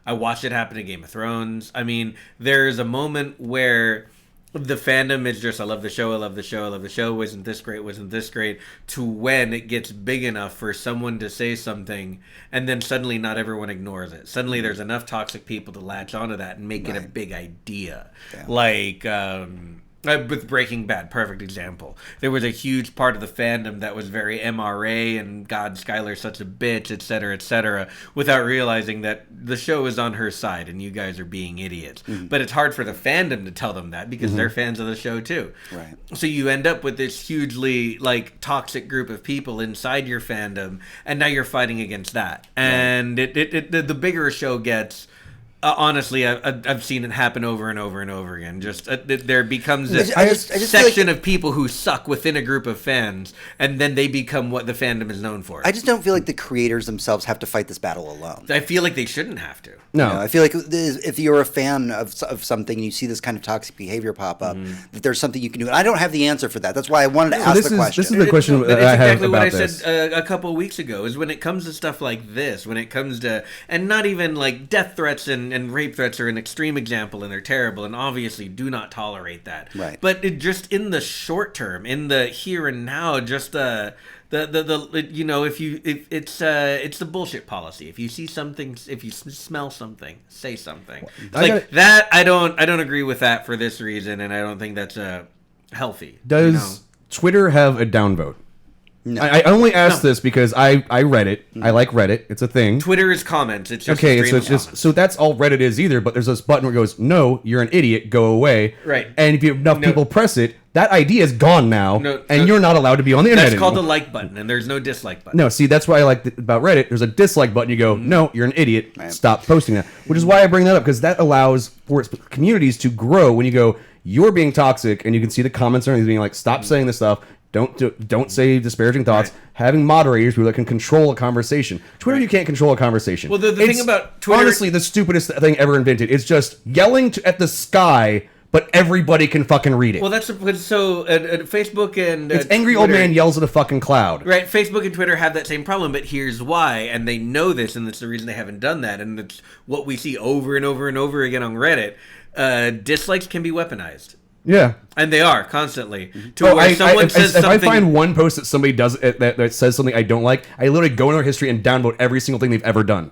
I watched it happen to Game of Thrones. I mean, there's a moment where the fandom is just, I love the show, I love the show, I love the show, wasn't this great, to when it gets big enough for someone to say something, and then suddenly not everyone ignores it. Suddenly there's enough toxic people to latch onto that and make it a big idea. Yeah. Like, with Breaking Bad, perfect example. There was a huge part of the fandom that was very MRA and God, Skylar's such a bitch, etc., without realizing that the show is on her side and you guys are being idiots. But it's hard for the fandom to tell them that because they're fans of the show too. Right. So you end up with this hugely like toxic group of people inside your fandom, and now you're fighting against that. And the bigger a show gets, honestly, I've seen it happen over and over and over again. Just there becomes this section of people who suck within a group of fans, and then they become what the fandom is known for. I just don't feel like the creators themselves have to fight this battle alone. I feel like they shouldn't have to. No, I feel like if you're a fan of something and you see this kind of toxic behavior pop up, that there's something you can do. And I don't have the answer for that. That's why I wanted to ask the question. This is the question that I have about this. It's exactly what I said a couple of weeks ago, is when it comes to stuff like this, when it comes to, and not even like death threats and rape threats are an extreme example, and they're terrible, and obviously do not tolerate that. Right. But it just in the short term, in the here and now, just the you know, if it's the bullshit policy. If you see something, if you smell something, say something. I don't agree with that for this reason, and I don't think that's healthy. Does Twitter have a downvote? No. I only asked this because I read it. I like Reddit. It's a thing. Twitter is comments. It's just okay. So that's all Reddit is either. But there's this button where it goes, "No, you're an idiot. Go away." Right. And if enough people press it, that idea is gone now, and you're not allowed to be on the internet. That's called the like button, and there's no dislike button. No, see, that's what I like about Reddit. There's a dislike button. You go, "No, you're an idiot. Stop posting that." Which is why I bring that up, because that allows for communities to grow. When you go, "You're being toxic," and you can see the comments and being like, "Stop saying this stuff. Don't say disparaging thoughts." Right. Having moderators who can control a conversation. Twitter, you can't control a conversation. Well, the thing about Twitter, honestly, the stupidest thing ever invented. It's just yelling at the sky, but everybody can fucking read it. Well, that's so Facebook and it's angry Twitter, old man yells at a fucking cloud. Right, Facebook and Twitter have that same problem, but here's why, and they know this, and that's the reason they haven't done that, and it's what we see over and over and over again on Reddit. Dislikes can be weaponized. Yeah, and they are constantly. Where someone says if something, I find one post that somebody does that says something I don't like, I literally go in their history and downvote every single thing they've ever done.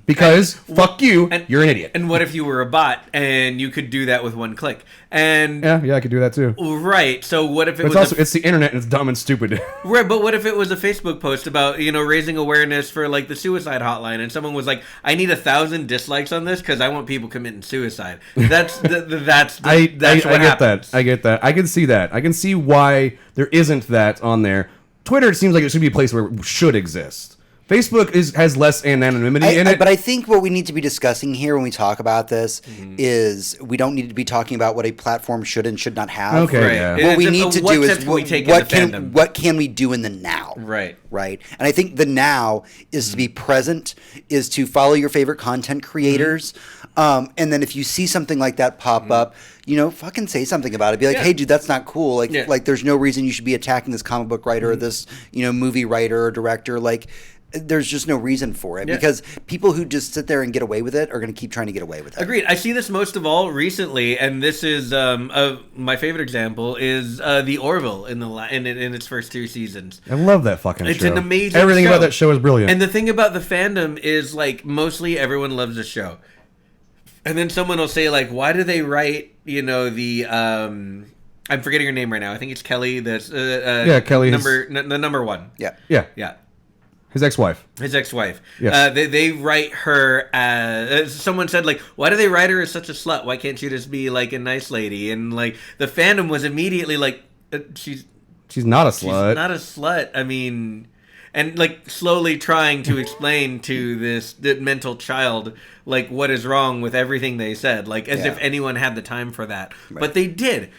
Because fuck you, you're an idiot. And what if you were a bot and you could do that with one click? And yeah, I could do that too. Right. So what if it's the internet and it's dumb and stupid. Right. But what if it was a Facebook post about raising awareness for like the suicide hotline, and someone was like, "I need 1,000 dislikes on this because I want people committing suicide." That's what happens. I get that. I can see that. I can see why there isn't that on there. Twitter, it seems like it should be a place where it should exist. Facebook has less anonymity in it. But I think what we need to be discussing here when we talk about this is we don't need to be talking about what a platform should and should not have. Okay. Right. Yeah. What we need to do is what can we do in the now? Right. Right. And I think the now is to be present, is to follow your favorite content creators. And then if you see something like that pop up, fucking say something about it. Be like, hey, dude, that's not cool. Like there's no reason you should be attacking this comic book writer or this, movie writer or director. Like, there's just no reason for it because people who just sit there and get away with it are going to keep trying to get away with it. Agreed. I see this most of all recently, and this is my favorite example is the Orville in its first 2 seasons. I love that fucking show. It's an amazing Everything show. about that show is brilliant. And the thing about the fandom is like mostly everyone loves the show. And then someone will say like, why do they write, the I'm forgetting her name right now. I think it's Kelly. That's Kelly. The number one. Yeah. His ex-wife. Yes. They write her as someone said, like, why do they write her as such a slut? Why can't she just be like a nice lady? And like the fandom was immediately like, she's not a slut. She's not a slut. I mean, and like slowly trying to explain to this mental child like what is wrong with everything they said, like as if anyone had the time for that. Right. But they did.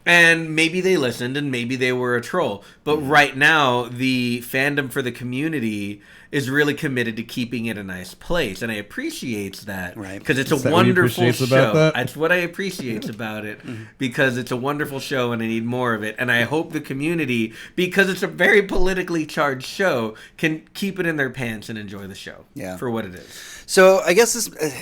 And maybe they listened and maybe they were a troll. But right now, the fandom for the community is really committed to keeping it a nice place. And I appreciate that. Right. Because it's Is a that what you wonderful appreciate show. about that? That's what I appreciate about it. Because it's a wonderful show and I need more of it. And I hope the community, because it's a very politically charged show, can keep it in their pants and enjoy the show for what it is. So I guess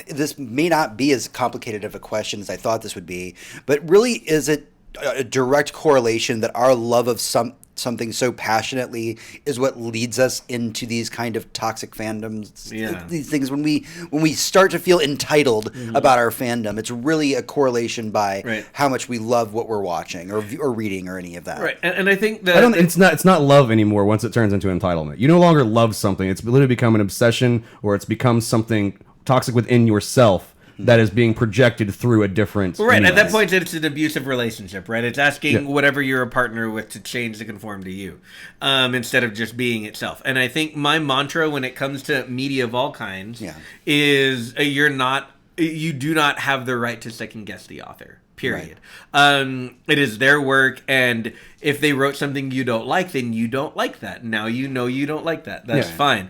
this may not be as complicated of a question as I thought this would be, but really is it a direct correlation that our love of something so passionately is what leads us into these kind of toxic fandoms? These things when we start to feel entitled about our fandom, it's really a correlation by how much we love what we're watching or reading or any of that. Right, and I think that it's not love anymore once it turns into entitlement. You no longer love something; it's literally become an obsession, or it's become something toxic within yourself that is being projected through a different at that point it's an abusive relationship, right? It's asking whatever you're a partner with to change to conform to you, instead of just being itself. And I think my mantra when it comes to media of all kinds is you do not have the right to second guess the author, period. It is their work, and if they wrote something you don't like, then you don't like that. Now you know you don't like that. That's fine.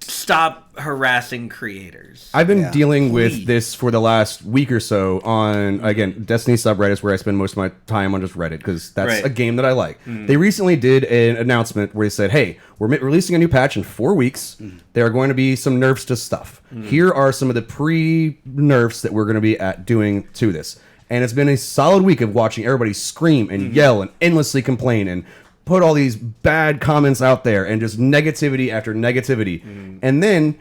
Stop harassing creators. I've been dealing with this for the last week or so on, again, Destiny subreddits, where I spend most of my time on just Reddit, because that's a game that I like. They recently did an announcement where they said, hey, we're releasing a new patch in 4 weeks. There are going to be some nerfs to stuff. Here are some of the pre-nerfs that we're going to be doing to this. And it's been a solid week of watching everybody scream and yell and endlessly complain and put all these bad comments out there and just negativity after negativity. And then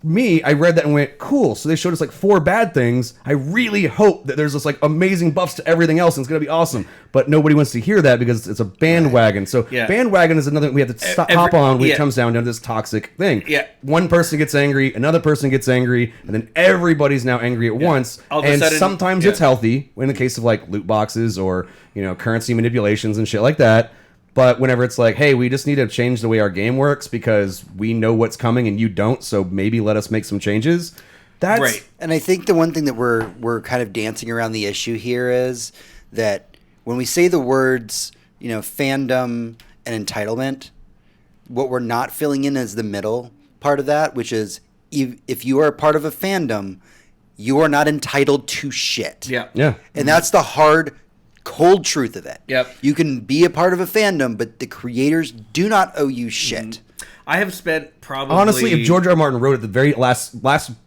I read that and went, cool. So they showed us like 4 bad things. I really hope that there's this like amazing buffs to everything else and it's going to be awesome. But nobody wants to hear that because it's a bandwagon. So bandwagon is another thing we have to hop on when it comes down to this toxic thing. One person gets angry, another person gets angry, and then everybody's now angry at once. And sometimes it's healthy in the case of like loot boxes or, currency manipulations and shit like that. But whenever it's like, hey, we just need to change the way our game works because we know what's coming and you don't, so maybe let us make some changes. That's right. And I think the one thing that we're kind of dancing around the issue here is that when we say the words, fandom and entitlement, what we're not filling in is the middle part of that, which is if you are a part of a fandom, you are not entitled to shit. Yeah. And that's the hard cold truth of it. You can be a part of a fandom, but the creators do not owe you shit. I have spent probably... Honestly, if George R. R. Martin wrote at the very last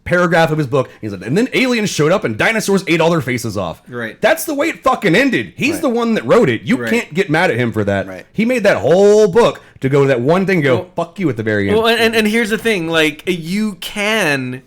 paragraph of his book, he said, and then aliens showed up and dinosaurs ate all their faces off. Right. That's the way it fucking ended. He's the one that wrote it. You can't get mad at him for that. Right. He made that whole book to go to that one thing and go, fuck you at the very end. Well, and here's the thing. Like, you can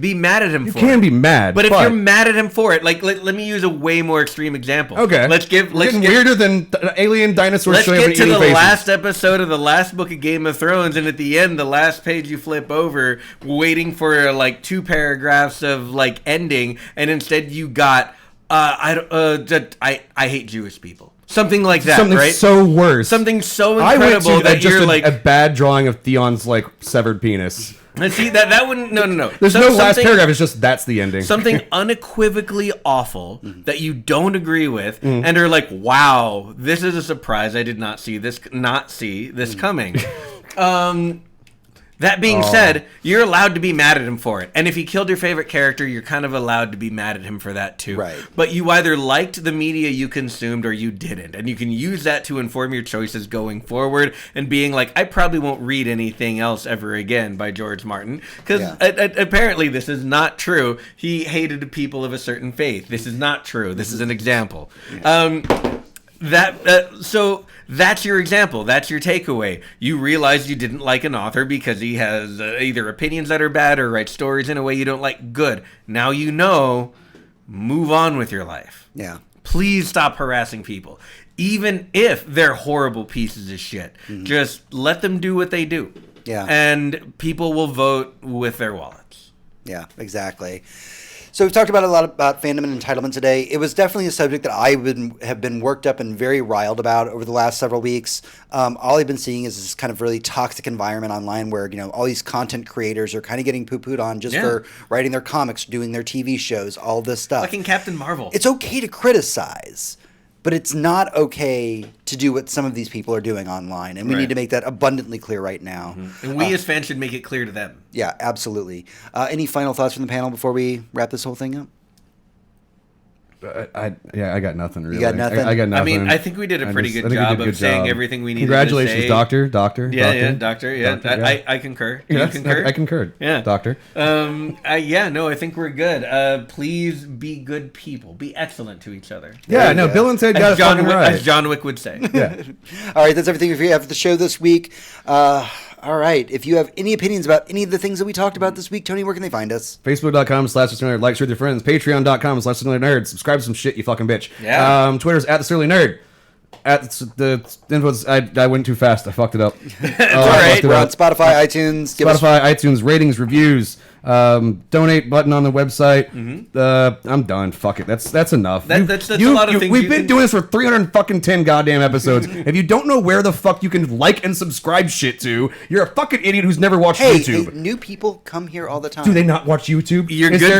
be mad at him for it. You can be mad. But if you're mad at him for it, like, let me use a way more extreme example. Okay. Let's get weirder than alien dinosaurs showing up and eating faces. Let's get to the last episode of the last book of Game of Thrones, and at the end, the last page you flip over, waiting for like 2 paragraphs of like ending, and instead you got I hate Jewish people. Something like that, something right? So worse. Something so incredible that just you're like a bad drawing of Theon's like severed penis. And see that wouldn't no. There's no last paragraph. It's just that's the ending. Something unequivocally awful that you don't agree with, and are like, wow, this is a surprise. I did not see this coming. That being said, you're allowed to be mad at him for it. And if he killed your favorite character, you're kind of allowed to be mad at him for that too. Right. But you either liked the media you consumed or you didn't. And you can use that to inform your choices going forward and being like, I probably won't read anything else ever again by George Martin. Because apparently this is not true. He hated people of a certain faith. This is not true. This is an example. So that's your example. That's your takeaway. You realized you didn't like an author because he has either opinions that are bad or writes stories in a way you don't like. Good. Now you know. Move on with your life. Yeah. Please stop harassing people. Even if they're horrible pieces of shit. Just let them do what they do. Yeah. And people will vote with their wallets. Yeah, exactly. So we've talked about a lot about fandom and entitlement today. It was definitely a subject that I have been worked up and very riled about over the last several weeks. All I've been seeing is this kind of really toxic environment online where, all these content creators are kind of getting poo-pooed on just for writing their comics, doing their TV shows, all this stuff. Fucking Captain Marvel. It's okay to criticize, but it's not okay to do what some of these people are doing online. And we need to make that abundantly clear right now. Mm-hmm. And we as fans should make it clear to them. Yeah, absolutely. Any final thoughts from the panel before we wrap this whole thing up? I got nothing really. You got nothing? I got nothing. I mean, I think we did a pretty good job of saying everything we needed Congratulations, to say. Doctor. Yeah, Doctor. I concur. Do you concur? I concurred. Yeah. Doctor. I think we're good. Please be good people. Be excellent to each other. Yeah, no, Bill and Ted got it fucking right. As John Wick would say. Yeah. All right, that's everything we have for the show this week. All right, if you have any opinions about any of the things that we talked about this week, Tony, where can they find us? Facebook.com/TheSurlyNerd. Like, share with your friends. Patreon.com/TheSurlyNerd. Subscribe to some shit, you fucking bitch. Yeah. Twitter's @TheSurlyNerd. I went too fast. I fucked it up. All right. We're on Spotify, iTunes. iTunes, ratings, reviews, donate button on the website. I'm done. Fuck it. That's enough. That's a lot of things. We've been doing this for 310 goddamn episodes. If you don't know where the fuck you can like and subscribe shit to, you're a fucking idiot who's never watched YouTube. Hey, new people come here all the time. Do they not watch YouTube?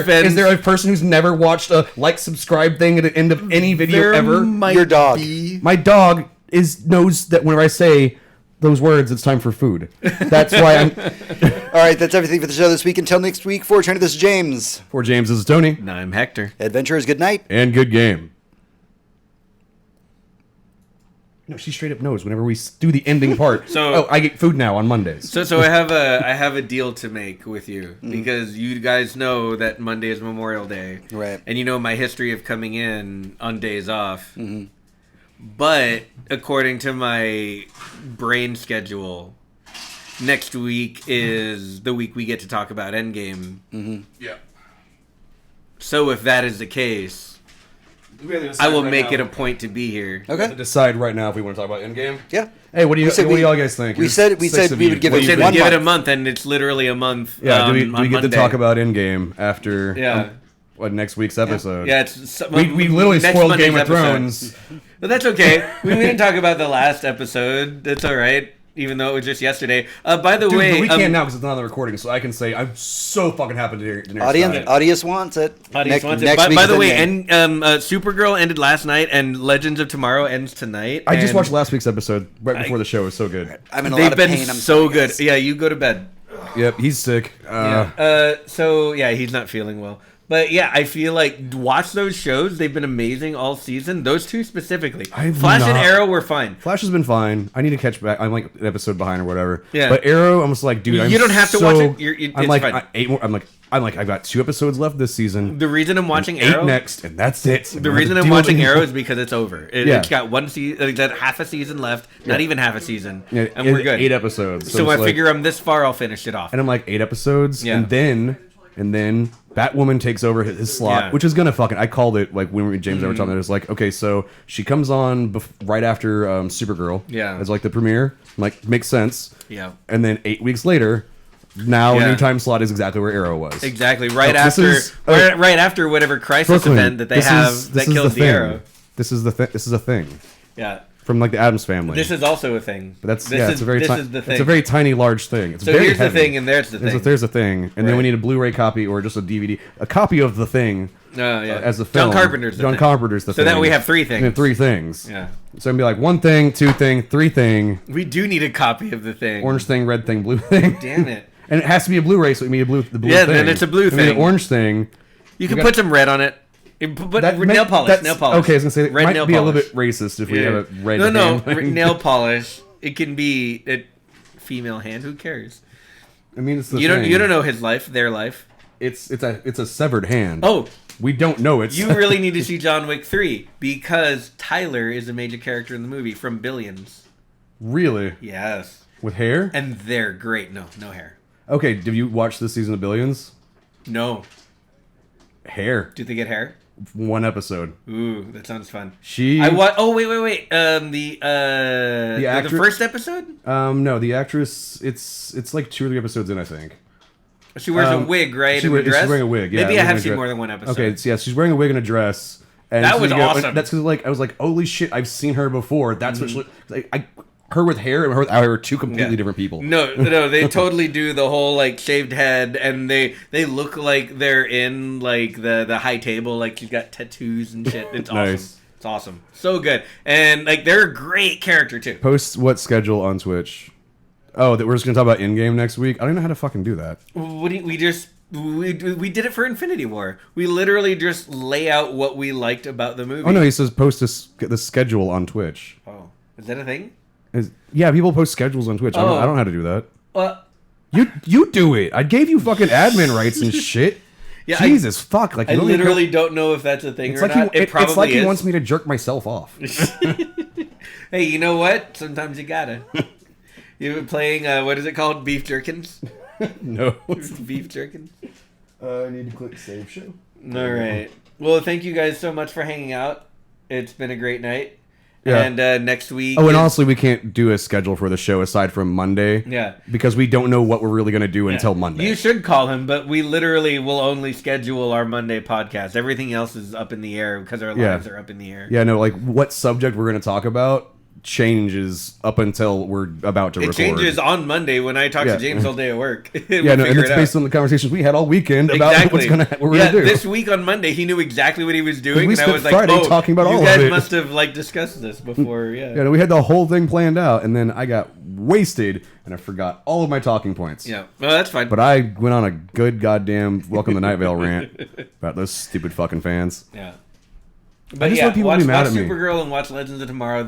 Fans. Is there a person who's never watched a like subscribe thing at the end of any video There ever? might Your dog. be. My dog knows that whenever I say those words, it's time for food. That's why I'm. All right, that's everything for the show this week. Until next week, for Tony, this is James. For James, this is Tony. No, I'm Hector. Adventurers, good night. And good game. No, she straight up knows whenever we do the ending part. So I get food now on Mondays. So I have a deal to make with you because you guys know that Monday is Memorial Day, Right. And you know my history of coming in on days off. But according to my brain schedule, next week is the week we get to talk about Endgame. Yeah. So if that is the case, I will make it a point to be here. Okay. Decide right now if we want to talk about Endgame. Yeah. Hey, what do y'all guys think? We said we would give We it said 1 we'd give it a month. month, and it's literally a month. Yeah. Do we on get to Monday. talk about Endgame after? Yeah. Next week's episode? Yeah, it's We literally next spoiled Monday's Game of episode. Thrones. But that's okay. We didn't talk about the last episode. That's all right, even though it was just yesterday. By the Dude, way, but we can't now because it's not on the recording, so I can say I'm so fucking happy to hear it. Audience wants it. Audience wants it. Next week By is the way, Endgame. Supergirl ended last night, and Legends of Tomorrow ends tonight. I just and watched last week's episode right before the show. It was so good. I'm in a They've lot of been pain. I'm so sorry, good. guys. Yeah, you go to bed. Yep, he's sick. So yeah, he's not feeling well. But yeah, I feel like watch those shows. They've been amazing all season. Those two specifically. Flash and Arrow were fine. Flash has been fine. I need to catch back. I'm like an episode behind or whatever. Yeah. But Arrow, I'm just like, dude, You don't have to watch it. I'm It's like fine. 8 more. I'm like, I've got 2 episodes left this season. The reason I'm watching 8 Arrow next, and that's it. The reason I'm watching Arrow is because it's over. It's got one season, it's got half a season left, not even half a season, and we're good. 8 episodes. So I it's figure I'm this far, I'll finish it off. and I'm like 8 episodes, and then Batwoman takes over his slot, which is gonna fucking. I called it like when James and I were talking. It was like, okay, so she comes on right after Supergirl. Yeah. As like the premiere. I'm like, makes sense. Yeah. And then 8 weeks later. Now a new time slot is exactly where Arrow was. Exactly. Right This after whatever crisis Brooklyn, event that they have that kills the Arrow. This is a thing. Yeah. From like the Addams Family. This is also a thing. But that's this it's a very this is the thing. it's a very tiny large thing. It's so very here's heavy. the thing, and there's the thing. There's a thing, and then we need a Blu-ray copy or just a DVD, a copy of the thing. As the film. John Carpenter's the John thing. Carpenter's the so thing. that we have 3 things. We have 3 things. Yeah. So it'd be like 1 thing, 2 thing, 3 thing. We do need a copy of the thing. Orange thing, red thing, blue thing. Damn it. And it has to be a Blu-ray, so we need the blue Yeah, thing. then it's a blue We need thing. an orange thing. You can put some red on it. But nail polish. Nail polish. Okay, I was gonna say it red might nail be polish. a little bit racist if we have a red. No, hand. nail polish. It can be a female hand. Who cares? I mean, it's the You thing. don't know his life, their life. It's a severed hand. Oh, we don't know it. you really need to see John Wick 3 because Tyler is a major character in the movie from Billions. Really? Yes. With hair? And they're great. No hair. Okay, did you watch this season of Billions? No. Hair. Do they get hair? 1 episode. Ooh, that sounds fun. She. Oh wait. The actress- first episode. No, the actress. It's like 2 or 3 episodes in, I think. She wears a wig, right? She's and a dress? wearing a wig. Yeah, Maybe I wig have and a seen dress. more than one episode. Okay, so yeah, she's wearing a wig and a dress. And That so was you go- awesome. That's because I was like, holy shit, I've seen her before. That's what she her with hair and her without hair are two completely different people. No, they totally do the whole like shaved head, and they look like they're in like the high table, like she's got tattoos and shit. It's awesome. Nice. It's awesome, so good, and like they're a great character too. Post what schedule on Twitch? Oh, that we're just gonna talk about in game next week. I don't know how to fucking do that. What do you, we did it for Infinity War. We literally just lay out what we liked about the movie. Oh no, he says post the schedule on Twitch. Oh, is that a thing? Yeah, people post schedules on Twitch. I Oh. don't know how to do that. Well, You do it. I gave you fucking admin rights and shit. Yeah, Jesus fuck! Like I you don't even- literally don't know if that's a thing It's or like not. It probably it's like is. he wants me to jerk myself off. Hey, you know what? Sometimes you gotta. You been playing, what is it called? Beef Jerkins? No. Beef Jerkins? I need to click save show. All right. Well, thank you guys so much for hanging out. It's been a great night. Yeah. And next week... Oh, and honestly, we can't do a schedule for the show aside from Monday. Yeah. Because we don't know what we're really going to do until Monday. You should call him, but we literally will only schedule our Monday podcast. Everything else is up in the air because our lives are up in the air. Yeah, no, like what subject we're going to talk about changes up until we're about to It record. changes on Monday when I talk Yeah. to James all day at work. Yeah, no, and it's based on the conversations we had all weekend about Exactly. what we're going to do. This week on Monday, he knew exactly what he was doing, We and I spent was like, Friday "Oh, talking about you all of guys it." must have like discussed this before." Yeah. Yeah, no, we had the whole thing planned out, and then I got wasted, and I forgot all of my talking points. Yeah. Well, that's fine. But I went on a good goddamn Welcome to Night Vale rant about those stupid fucking fans. Yeah. I But just yeah, want people to watch, be mad watch at me. Supergirl and watch Legends of Tomorrow.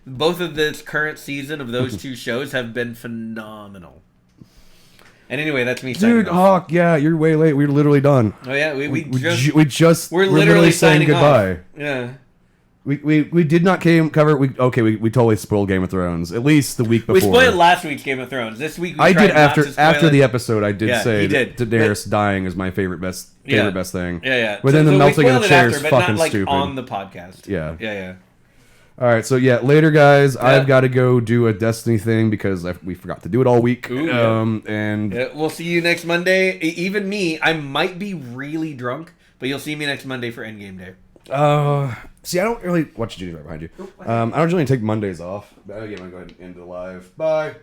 Both of this current season of those two shows have been phenomenal. And anyway, that's me signing Dude, off. Hawk, yeah, you're way late. We're literally done. Oh yeah, we're We're literally literally saying signing goodbye. off. Yeah. We did not cover. We totally spoiled Game of Thrones. At least the week before. We spoiled last week's Game of Thrones. This week we I tried did not to spoil after it. the episode. I did Yeah, say he did. that Daenerys dying is my favorite best thing. Yeah. But then the we melting of spoiled the it chair is after, but fucking not, like, stupid. on the podcast. Yeah. Yeah. All right, so yeah, later, guys. I've got to go do a Destiny thing because we forgot to do it all week. Ooh, yeah. And Yeah, we'll see you next Monday. Even me, I might be really drunk, but you'll see me next Monday for Endgame Day. see, I don't really watch Judy right behind you. I don't really take Mondays off. But again, I'm going to go ahead and end the live. Bye.